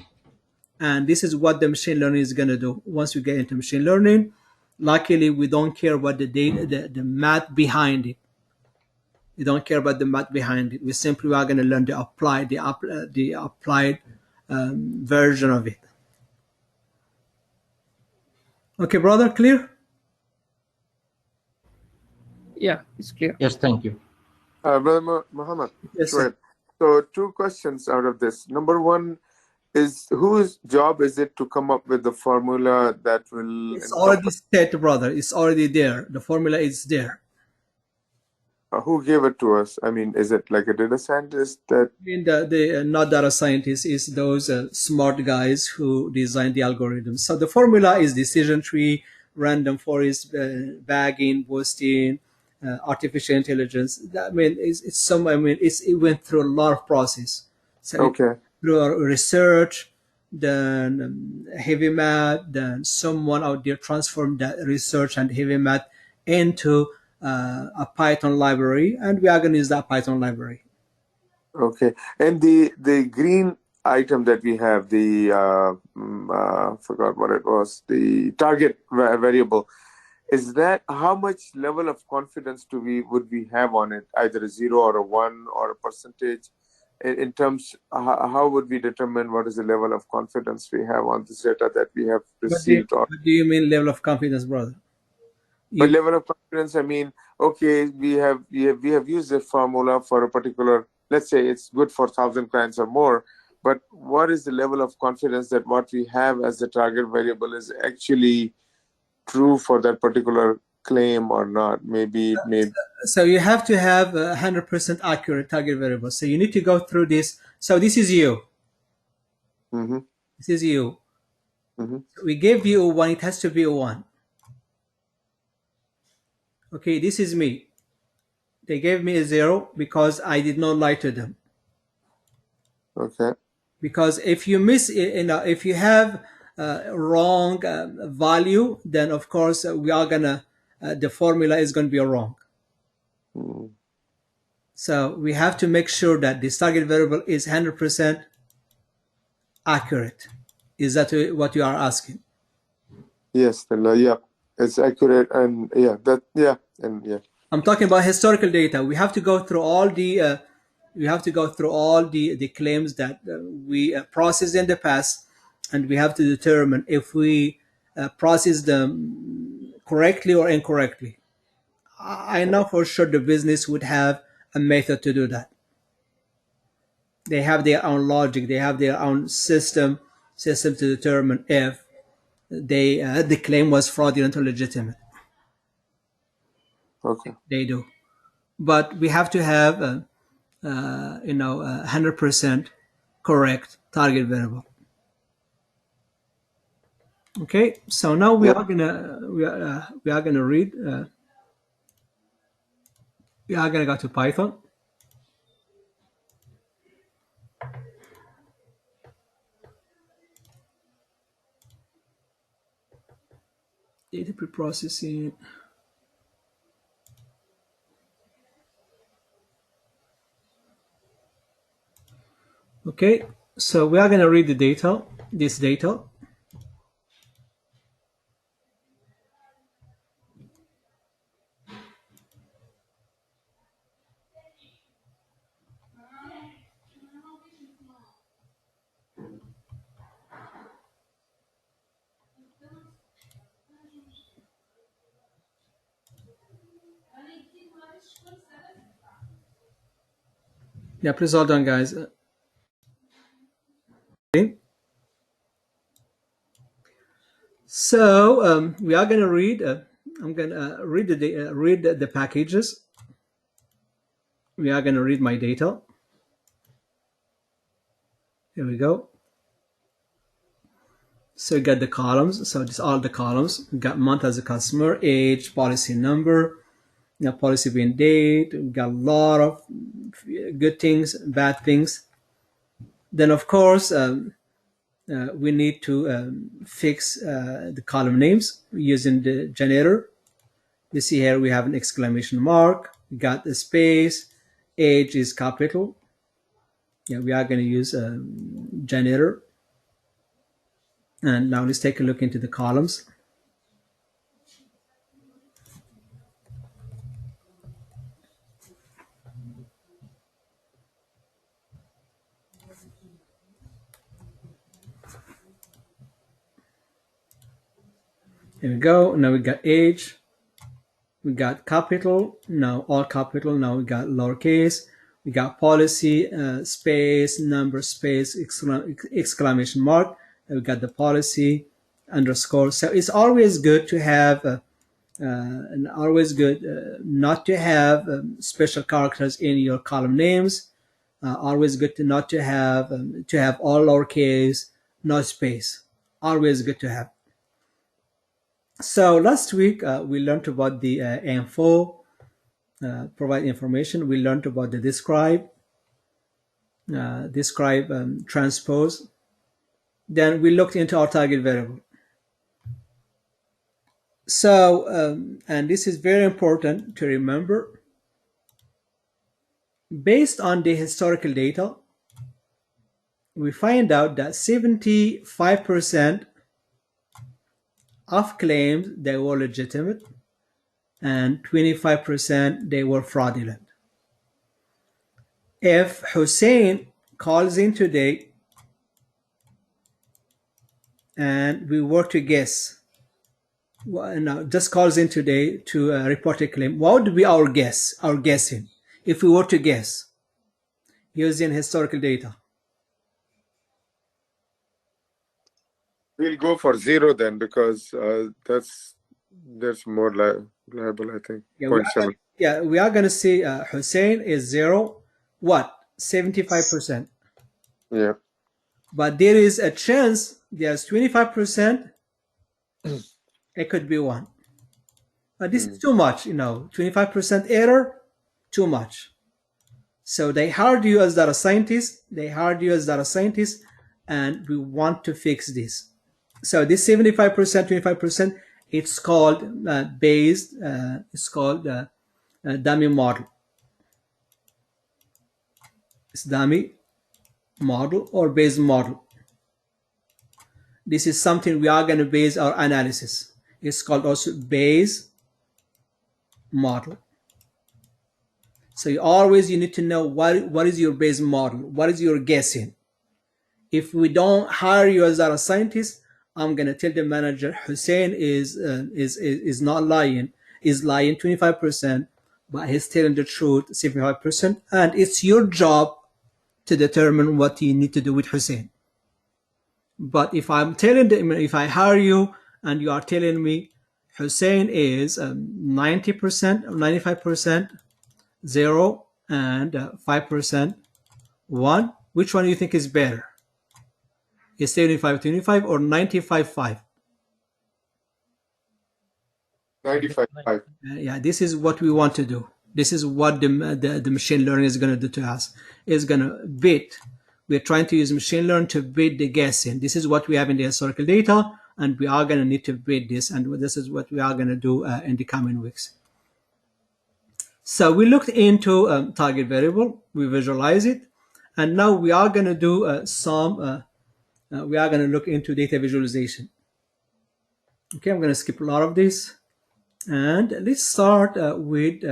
Speaker 1: And this is what the machine learning is going to do. Once we get into machine learning, luckily we don't care about the data, the math behind it. We don't care about the math behind it. We simply are going to learn the applied version of it. Okay, brother, clear?
Speaker 6: Yeah, it's clear.
Speaker 4: Yes, thank you.
Speaker 3: Brother Muhammad,
Speaker 1: Yes,
Speaker 3: sure.
Speaker 1: sir.
Speaker 3: So 2 questions out of this. Number 1 is, whose job is it to come up with the formula that will
Speaker 1: It's already set, brother. It's already there. The formula is there.
Speaker 3: who gave it to us? I mean, is it like a data scientist that?
Speaker 1: I mean, the not data scientists, is those smart guys who design the algorithms. So the formula is decision tree, random forest, bagging, boosting, artificial intelligence. I mean, it's some. I mean, it went through a lot of process. So
Speaker 3: Okay.
Speaker 1: through our research, then heavy math, then someone out there transformed that research and heavy math into a Python library, and we are going to use that Python library.
Speaker 3: Okay. And the green item that we have, the forgot what it was, the target variable, is that how much level of confidence would we have on it, either a 0 or a 1 or a percentage? In terms, how would we determine what is the level of confidence we have on this data that we have received?
Speaker 1: What do you mean level of confidence, brother?
Speaker 3: By level of confidence, I mean, okay, we have used a formula for a particular, let's say it's good for 1,000 clients or more, but what is the level of confidence that what we have as the target variable is actually true for that particular claim or not? Maybe.
Speaker 1: So you have to have 100% accurate target variable. So you need to go through this. So this is you.
Speaker 3: Mm-hmm.
Speaker 1: This is you.
Speaker 3: Mm-hmm.
Speaker 1: We gave you a 1. It has to be a 1. Okay, this is me. They gave me a 0 because I did not lie to them.
Speaker 3: Okay.
Speaker 1: Because if you if you have wrong value, then of course we are gonna the formula is going to be wrong.
Speaker 3: Mm.
Speaker 1: So we have to make sure that this target variable is 100% accurate. Is that what you are asking?
Speaker 3: Yes, yeah, it's accurate, and
Speaker 1: I'm talking about historical data. We have to go through all the claims that we processed in the past, and we have to determine if we process them correctly or incorrectly. I know for sure the business would have a method to do that. They have their own logic. They have their own system to determine if the claim was fraudulent or legitimate.
Speaker 3: Okay.
Speaker 1: They do, but we have to have 100% correct target variable. Okay, so now we are gonna read. We are gonna go to Python. Data preprocessing. Okay, so we are going to read this data. Yeah, please hold on, guys. Okay. So we are going to read I'm gonna read the packages. We are gonna read my data. Here we go. So you got the columns. So this all the columns. We got month as a customer, age, policy number, policy being date. We got a lot of good things, bad things. Then of course we need to fix the column names using the generator. You see here we have an exclamation mark. We got the space. Age is capital. Yeah, we are going to use generator. And now let's take a look into the columns. Here we go. Now we got age. We got capital. Now all capital. Now we got lowercase. We got policy, space, number, space, exclamation mark. And we got the policy, underscore. So it's always good to have and always good not to have special characters in your column names. Always good to not to have all lowercase, no space. Always good to have. So last week we learned about the info, provide information. We learned about the describe, transpose. Then we looked into our target variable. So, and this is very important to remember. Based on the historical data, we find out that 75% of claims they were legitimate and 25% they were fraudulent. If Hussein calls in today and we were to guess, just calls in today to report a claim, what would be our guessing? If we were to guess using historical data,
Speaker 3: We'll go for 0 then, because that's more liable, I think.
Speaker 1: yeah,
Speaker 3: 0.7.
Speaker 1: we are going to say Hussein is 0. What? 75%.
Speaker 3: Yeah.
Speaker 1: But there is a chance there's 25%. It could be 1. But this is too much, 25% error, too much. So they hired you as data scientist. And we want to fix this. So this 75%, 25%, it's called it's called dummy model. It's dummy model or Bayes model. This is something we are going to base our analysis. It's called also Bayes model. So you need to know what is your Bayes model, what is your guessing. If we don't hire you as a scientist, I'm gonna tell the manager Hussein is not lying, is lying 25%, but he's telling the truth 75%, and it's your job to determine what you need to do with Hussein. But if I'm telling them, if I hire you and you are telling me Hussein is 90%, 95%, 0, and 5%, 1, which one do you think is better? Is 75-25 or 95-5?
Speaker 3: 95.
Speaker 1: Yeah, this is what we want to do. This is what the machine learning is going to do to us. It's going to beat. We're trying to use machine learning to beat the guessing. This is what we have in the historical data, and we are going to need to beat this, and this is what we are going to do in the coming weeks. So we looked into target variable, we visualize it, and now we are going to do we are going to look into data visualization. Okay, I'm going to skip a lot of this, and let's start with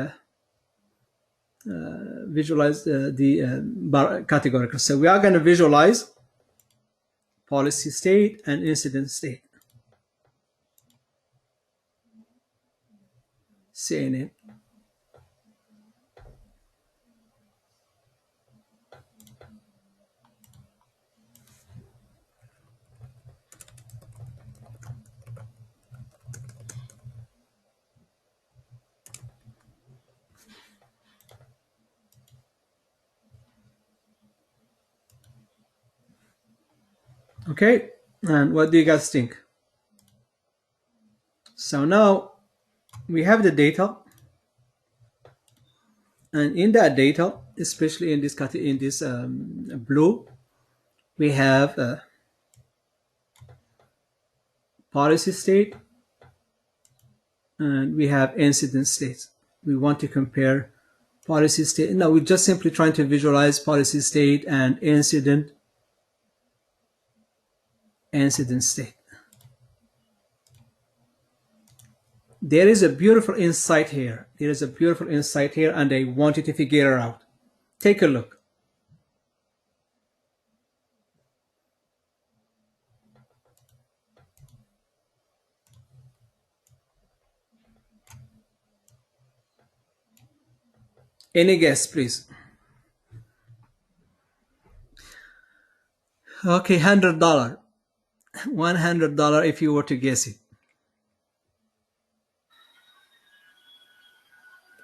Speaker 1: visualize the categorical. So we are going to visualize policy state and incident state. CNN. Okay, and what do you guys think? So now we have the data, and in that data, especially in this blue, we have a policy state and we have incident states. We want to compare policy state. No, we're just simply trying to visualize policy state and incident state. There is a beautiful insight here. There is a beautiful insight here, and I want you to figure it out. Take a look. Any guess, please? Okay, $100. $100 if you were to guess it.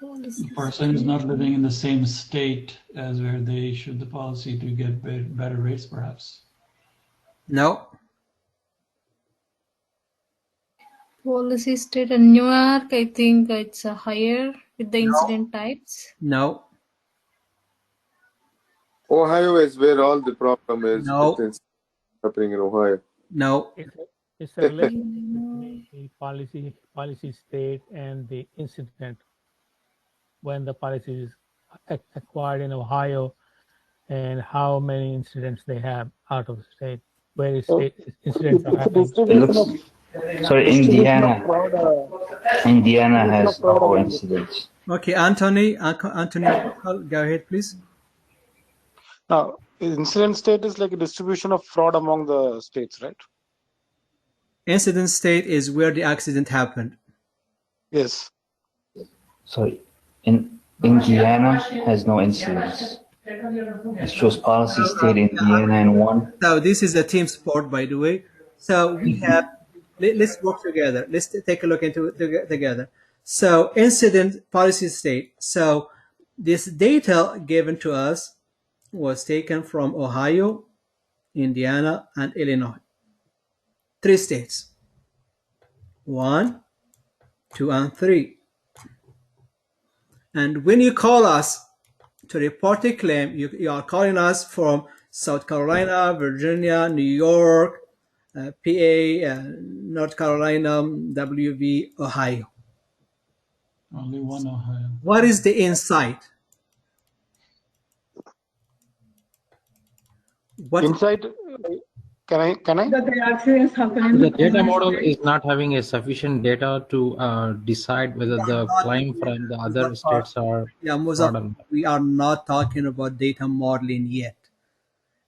Speaker 10: The person is not living in the same state as where they issued the policy to get better rates, perhaps.
Speaker 1: No.
Speaker 5: Policy state in Newark, I think it's higher with the incident types.
Speaker 1: No.
Speaker 3: Ohio is where all the problem is.
Speaker 1: No.
Speaker 3: It's happening in Ohio.
Speaker 1: No.
Speaker 7: It's a relation the policy state and the incident. When the policy is acquired in Ohio, and how many incidents they have out of the state, where incidents are happening.
Speaker 11: Sorry, Indiana has no incidents.
Speaker 1: Okay, Anthony, go ahead, please.
Speaker 12: Now, incident state is like a distribution of fraud among the states, right?
Speaker 1: Incident state is where the accident happened.
Speaker 12: Yes.
Speaker 11: Sorry, Indiana has no incidents. It shows policy state Indiana in one.
Speaker 1: So this is a team sport, by the way. So we have, let's work together. Let's take a look into it together. So incident policy state. So this data given to us was taken from Ohio, Indiana, and Illinois. 3 states. 1, 2, and 3. And when you call us to report a claim, you are calling us from South Carolina, Virginia, New York, PA, North Carolina, WV, Ohio.
Speaker 10: Only one Ohio.
Speaker 1: What is the insight? What
Speaker 12: insight? Can I?
Speaker 4: That the accidents happen. The data model is not having a sufficient data to decide whether the claim from the other states are.
Speaker 1: Yeah, we are not talking about data modeling yet.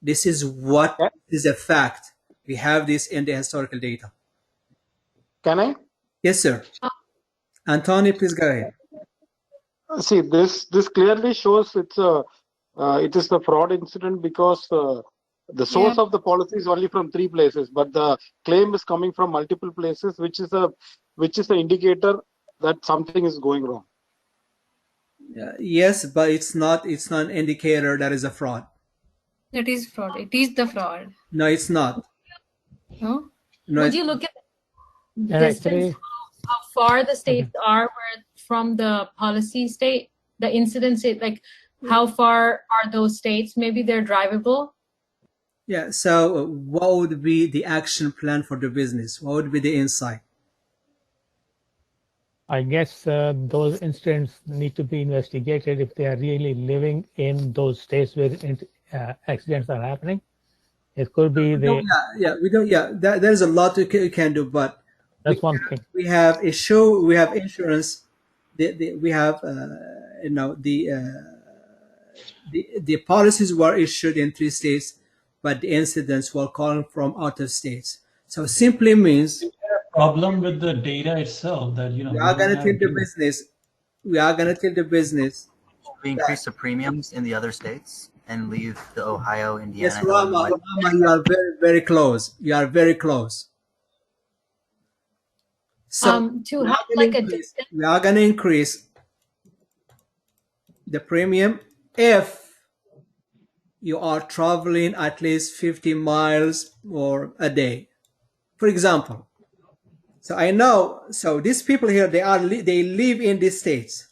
Speaker 1: This is what is a fact. We have this in the historical data.
Speaker 12: Can I?
Speaker 1: Yes, sir. Anthony, please go ahead.
Speaker 12: See, this clearly shows it is the fraud incident because the source of the policy is only from 3 places, but the claim is coming from multiple places, which is the indicator that something is going wrong.
Speaker 1: Yes, but it's not an indicator that is a fraud.
Speaker 5: That is fraud. It is the fraud.
Speaker 1: No, it's not.
Speaker 5: No?
Speaker 2: Would you look at the distance, how far the states are from the policy state, the incident state, like how far are those states? Maybe they're drivable.
Speaker 1: Yeah, so what would be the action plan for the business? What would be the insight?
Speaker 7: I guess those incidents need to be investigated if they are really living in those states where accidents are happening. It could be
Speaker 1: there's a lot you can do, but
Speaker 7: that's one thing.
Speaker 1: We have we have insurance, we have the policies were issued in 3 states, but the incidents were calling from out of states. So simply means
Speaker 10: problem with the data itself that
Speaker 1: we are going to tell the business. We are going to tell the business.
Speaker 13: We increase the premiums in the other states and leave the Ohio, Indiana.
Speaker 1: Yes, Rama, you are very, very close. You are very close. So
Speaker 2: to have like a distance.
Speaker 1: We are going to increase the premium if you are traveling at least 50 miles or a day, for example. So I know, so these people here, they live in these states,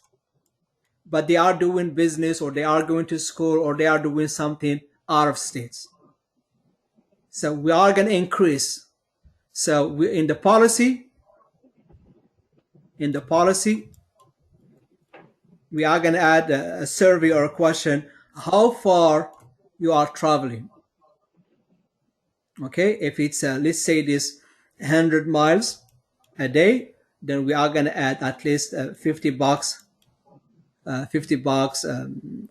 Speaker 1: but they are doing business, or they are going to school, or they are doing something out of states. So we are going to increase. So in the policy, we are going to add a survey or a question, how far you are traveling. Okay, if it's let's say this 100 miles a day, then we are going to add at least $50,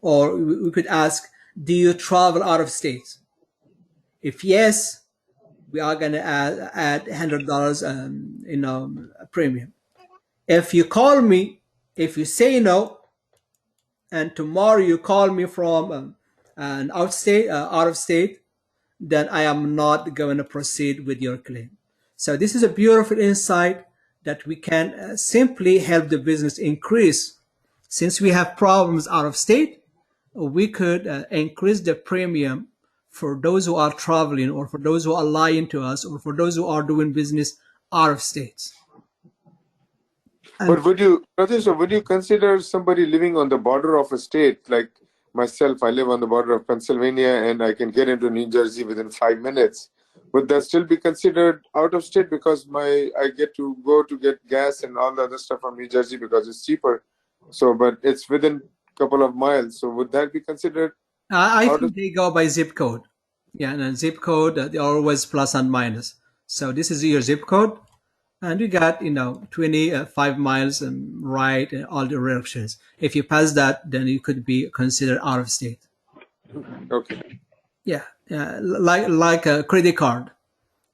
Speaker 1: or we could ask, do you travel out of state? If yes, we are going to add $100 premium. If you call me, if you say no, and tomorrow you call me from an out of state, then I am not going to proceed with your claim. So this is a beautiful insight that we can simply help the business increase. Since we have problems out of state, we could increase the premium for those who are traveling, or for those who are lying to us, or for those who are doing business out of states.
Speaker 3: But would you consider somebody living on the border of a state, like myself? I live on the border of Pennsylvania, and I can get into New Jersey within 5 minutes. Would that still be considered out of state, because I get to go to get gas and all the other stuff from New Jersey because it's cheaper? So, but it's within a couple of miles. So would that be considered?
Speaker 1: I think they go by zip code. Yeah, and zip code, they're always plus and minus. So this is your zip code, and you got 25 miles right in all directions. If you pass that, then you could be considered out of state.
Speaker 3: Okay.
Speaker 1: Yeah, like a credit card.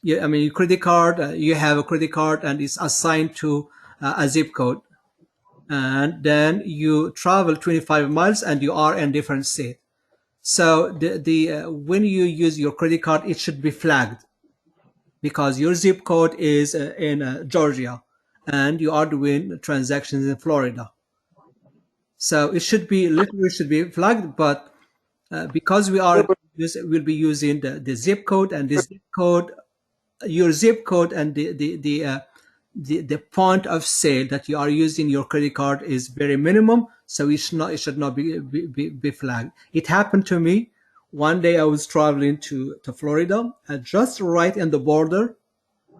Speaker 1: Yeah, I mean, credit card. You have a credit card, and it's assigned to a zip code, and then you travel 25 miles, and you are in different state. So when you use your credit card, it should be flagged, because your zip code is in Georgia, and you are doing transactions in Florida. So it should be flagged, but because we'll be using the zip code, and this zip code, your zip code, and the point of sale that you are using your credit card is very minimum, so it should not be flagged. It happened to me one day. I was traveling to Florida, just right in the border.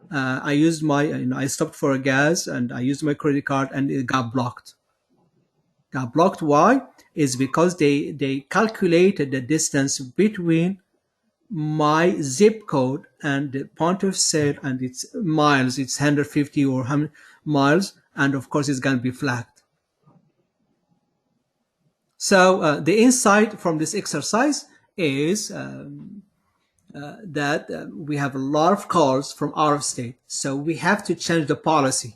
Speaker 1: I used I stopped for a gas, and I used my credit card, and it got blocked. Why? Is because they calculated the distance between my zip code and the point of sale, and it's miles. It's 150 or 100 miles, and of course it's going to be flagged. So the insight from this exercise is that we have a lot of calls from out of state, so we have to change the policy.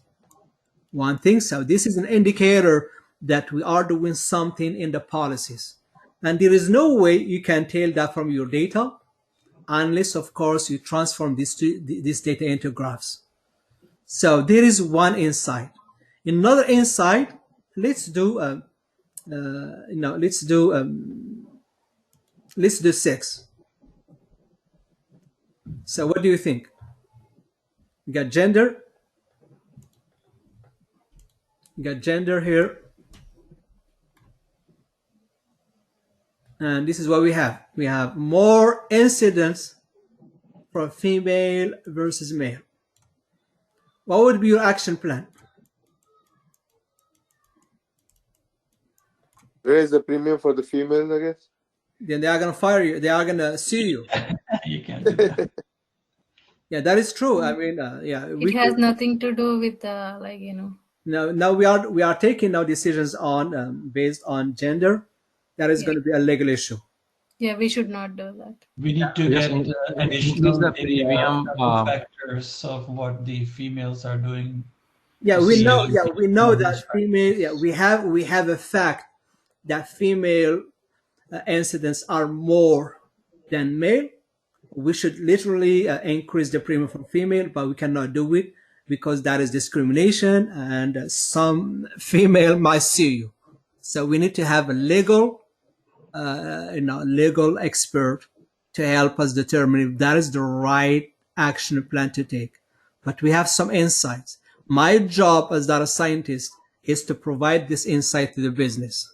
Speaker 1: One thing, so this is an indicator that we are doing something in the policies, and there is no way you can tell that from your data, unless of course you transform this data into graphs. So there is one insight. Another insight, let's do let's do 6. So what do you think? You got gender. You got gender here. And this is what we have. We have more incidents from female versus male. What would be your action plan?
Speaker 3: Raise the premium for the females, I guess.
Speaker 1: Then they are going to fire you. They are going to sue you.
Speaker 10: You can't do that.
Speaker 1: Yeah, that is true. I mean, yeah.
Speaker 5: It has nothing to do with
Speaker 1: Now we are taking now decisions on based on gender. That is going to be a legal issue.
Speaker 5: Yeah, we should not do that.
Speaker 10: We need to get additional factors of what the females are doing.
Speaker 1: Yeah, we know. Yeah, we know that female. Yeah, we have a fact that female incidents are more than male. We should literally increase the premium for female, but we cannot do it because that is discrimination, and some female might sue you. So we need to have a legal legal expert to help us determine if that is the right action plan to take. But we have some insights. My job as data scientist is to provide this insight to the business.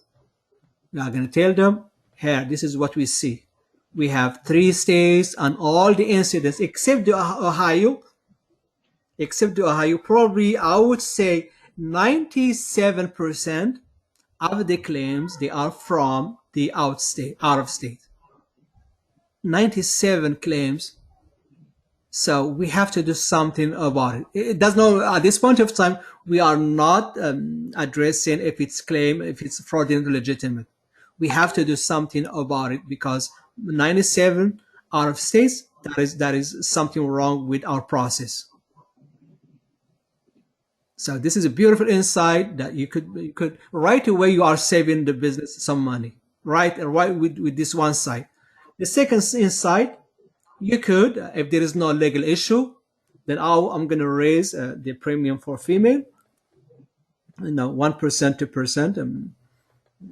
Speaker 1: We are going to tell them, here, this is what we see. We have 3 states and all the incidents except the Ohio. Probably I would say 97% of the claims, they are from the out of state. 97 claims. So we have to do something about it. It does not, at this point of time, we are not addressing if it's fraudulent or legitimate. We have to do something about it because 97 out of states, that is something wrong with our process. So this is a beautiful insight that you could right away you are saving the business some money, right with this one side. The second insight, you could, if there is no legal issue, then I'm going to raise the premium for female, 1%, 2%,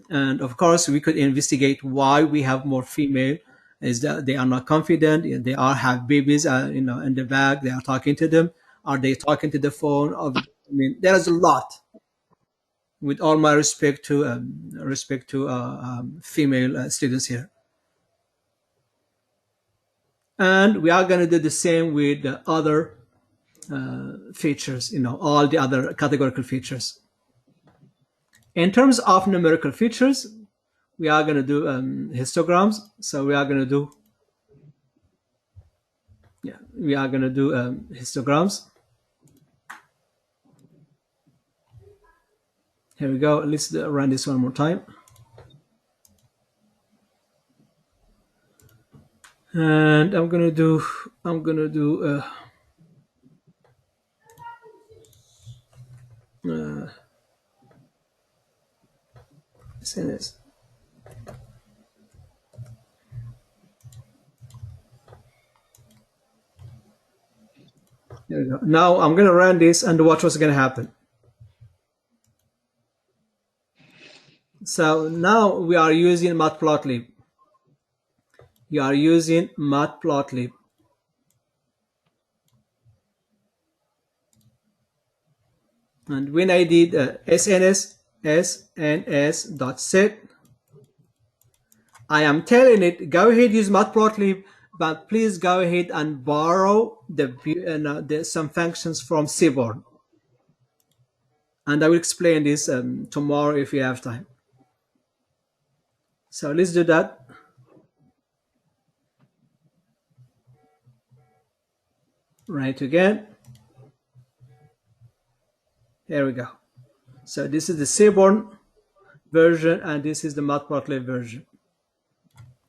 Speaker 1: and of course we could investigate why we have more female. Is that they are not confident, they have babies, in the back, they are talking to them, are they talking to the phone? There is a lot. With all my respect to female students here. And we are going to do the same with the other features, all the other categorical features. In terms of numerical features, we are going to do histograms. So we are going to do, histograms. Here we go. Let's run this one more time. And I'm gonna do say this. There we go. Now I'm gonna run this and watch what's gonna happen. So now we are using Matplotlib. You are using Matplotlib. And when I did SNS.set, I am telling it, go ahead, use Matplotlib, but please go ahead and borrow some functions from Seaborn. And I will explain this tomorrow if you have time. So let's do that. Right again. Here we go. So this is the Seaborn version and this is the Matplotlib version.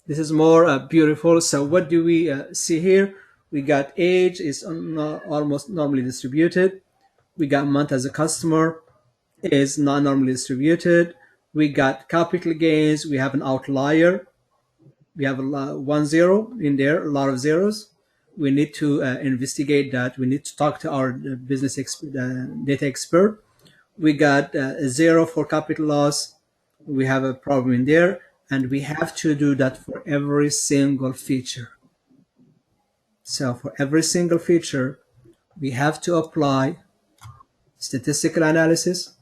Speaker 1: This is more beautiful. So what do we see here? We got age is almost normally distributed. We got month as a customer is not normally distributed. We got capital gains. We have an outlier. We have 1 0 in there, a lot of zeros. We need to investigate that. We need to talk to our business data expert. We got a 0 for capital loss. We have a problem in there, and we have to do that for every single feature. So for every single feature, we have to apply statistical analysis,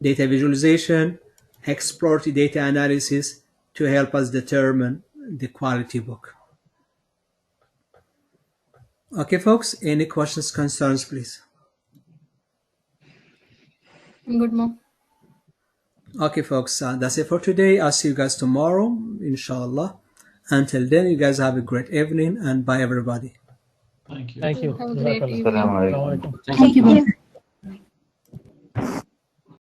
Speaker 1: data visualization, exploratory data analysis to help us determine the quality book. Okay, folks, any questions, concerns, please?
Speaker 5: Good, Mom.
Speaker 1: Okay, folks, that's it for today. I'll see you guys tomorrow, inshallah. Until then, you guys have a great evening, and bye, everybody.
Speaker 10: Thank you.
Speaker 7: Thank you.
Speaker 5: Have a great evening.
Speaker 11: Assalamu alaikum.
Speaker 7: Thank you.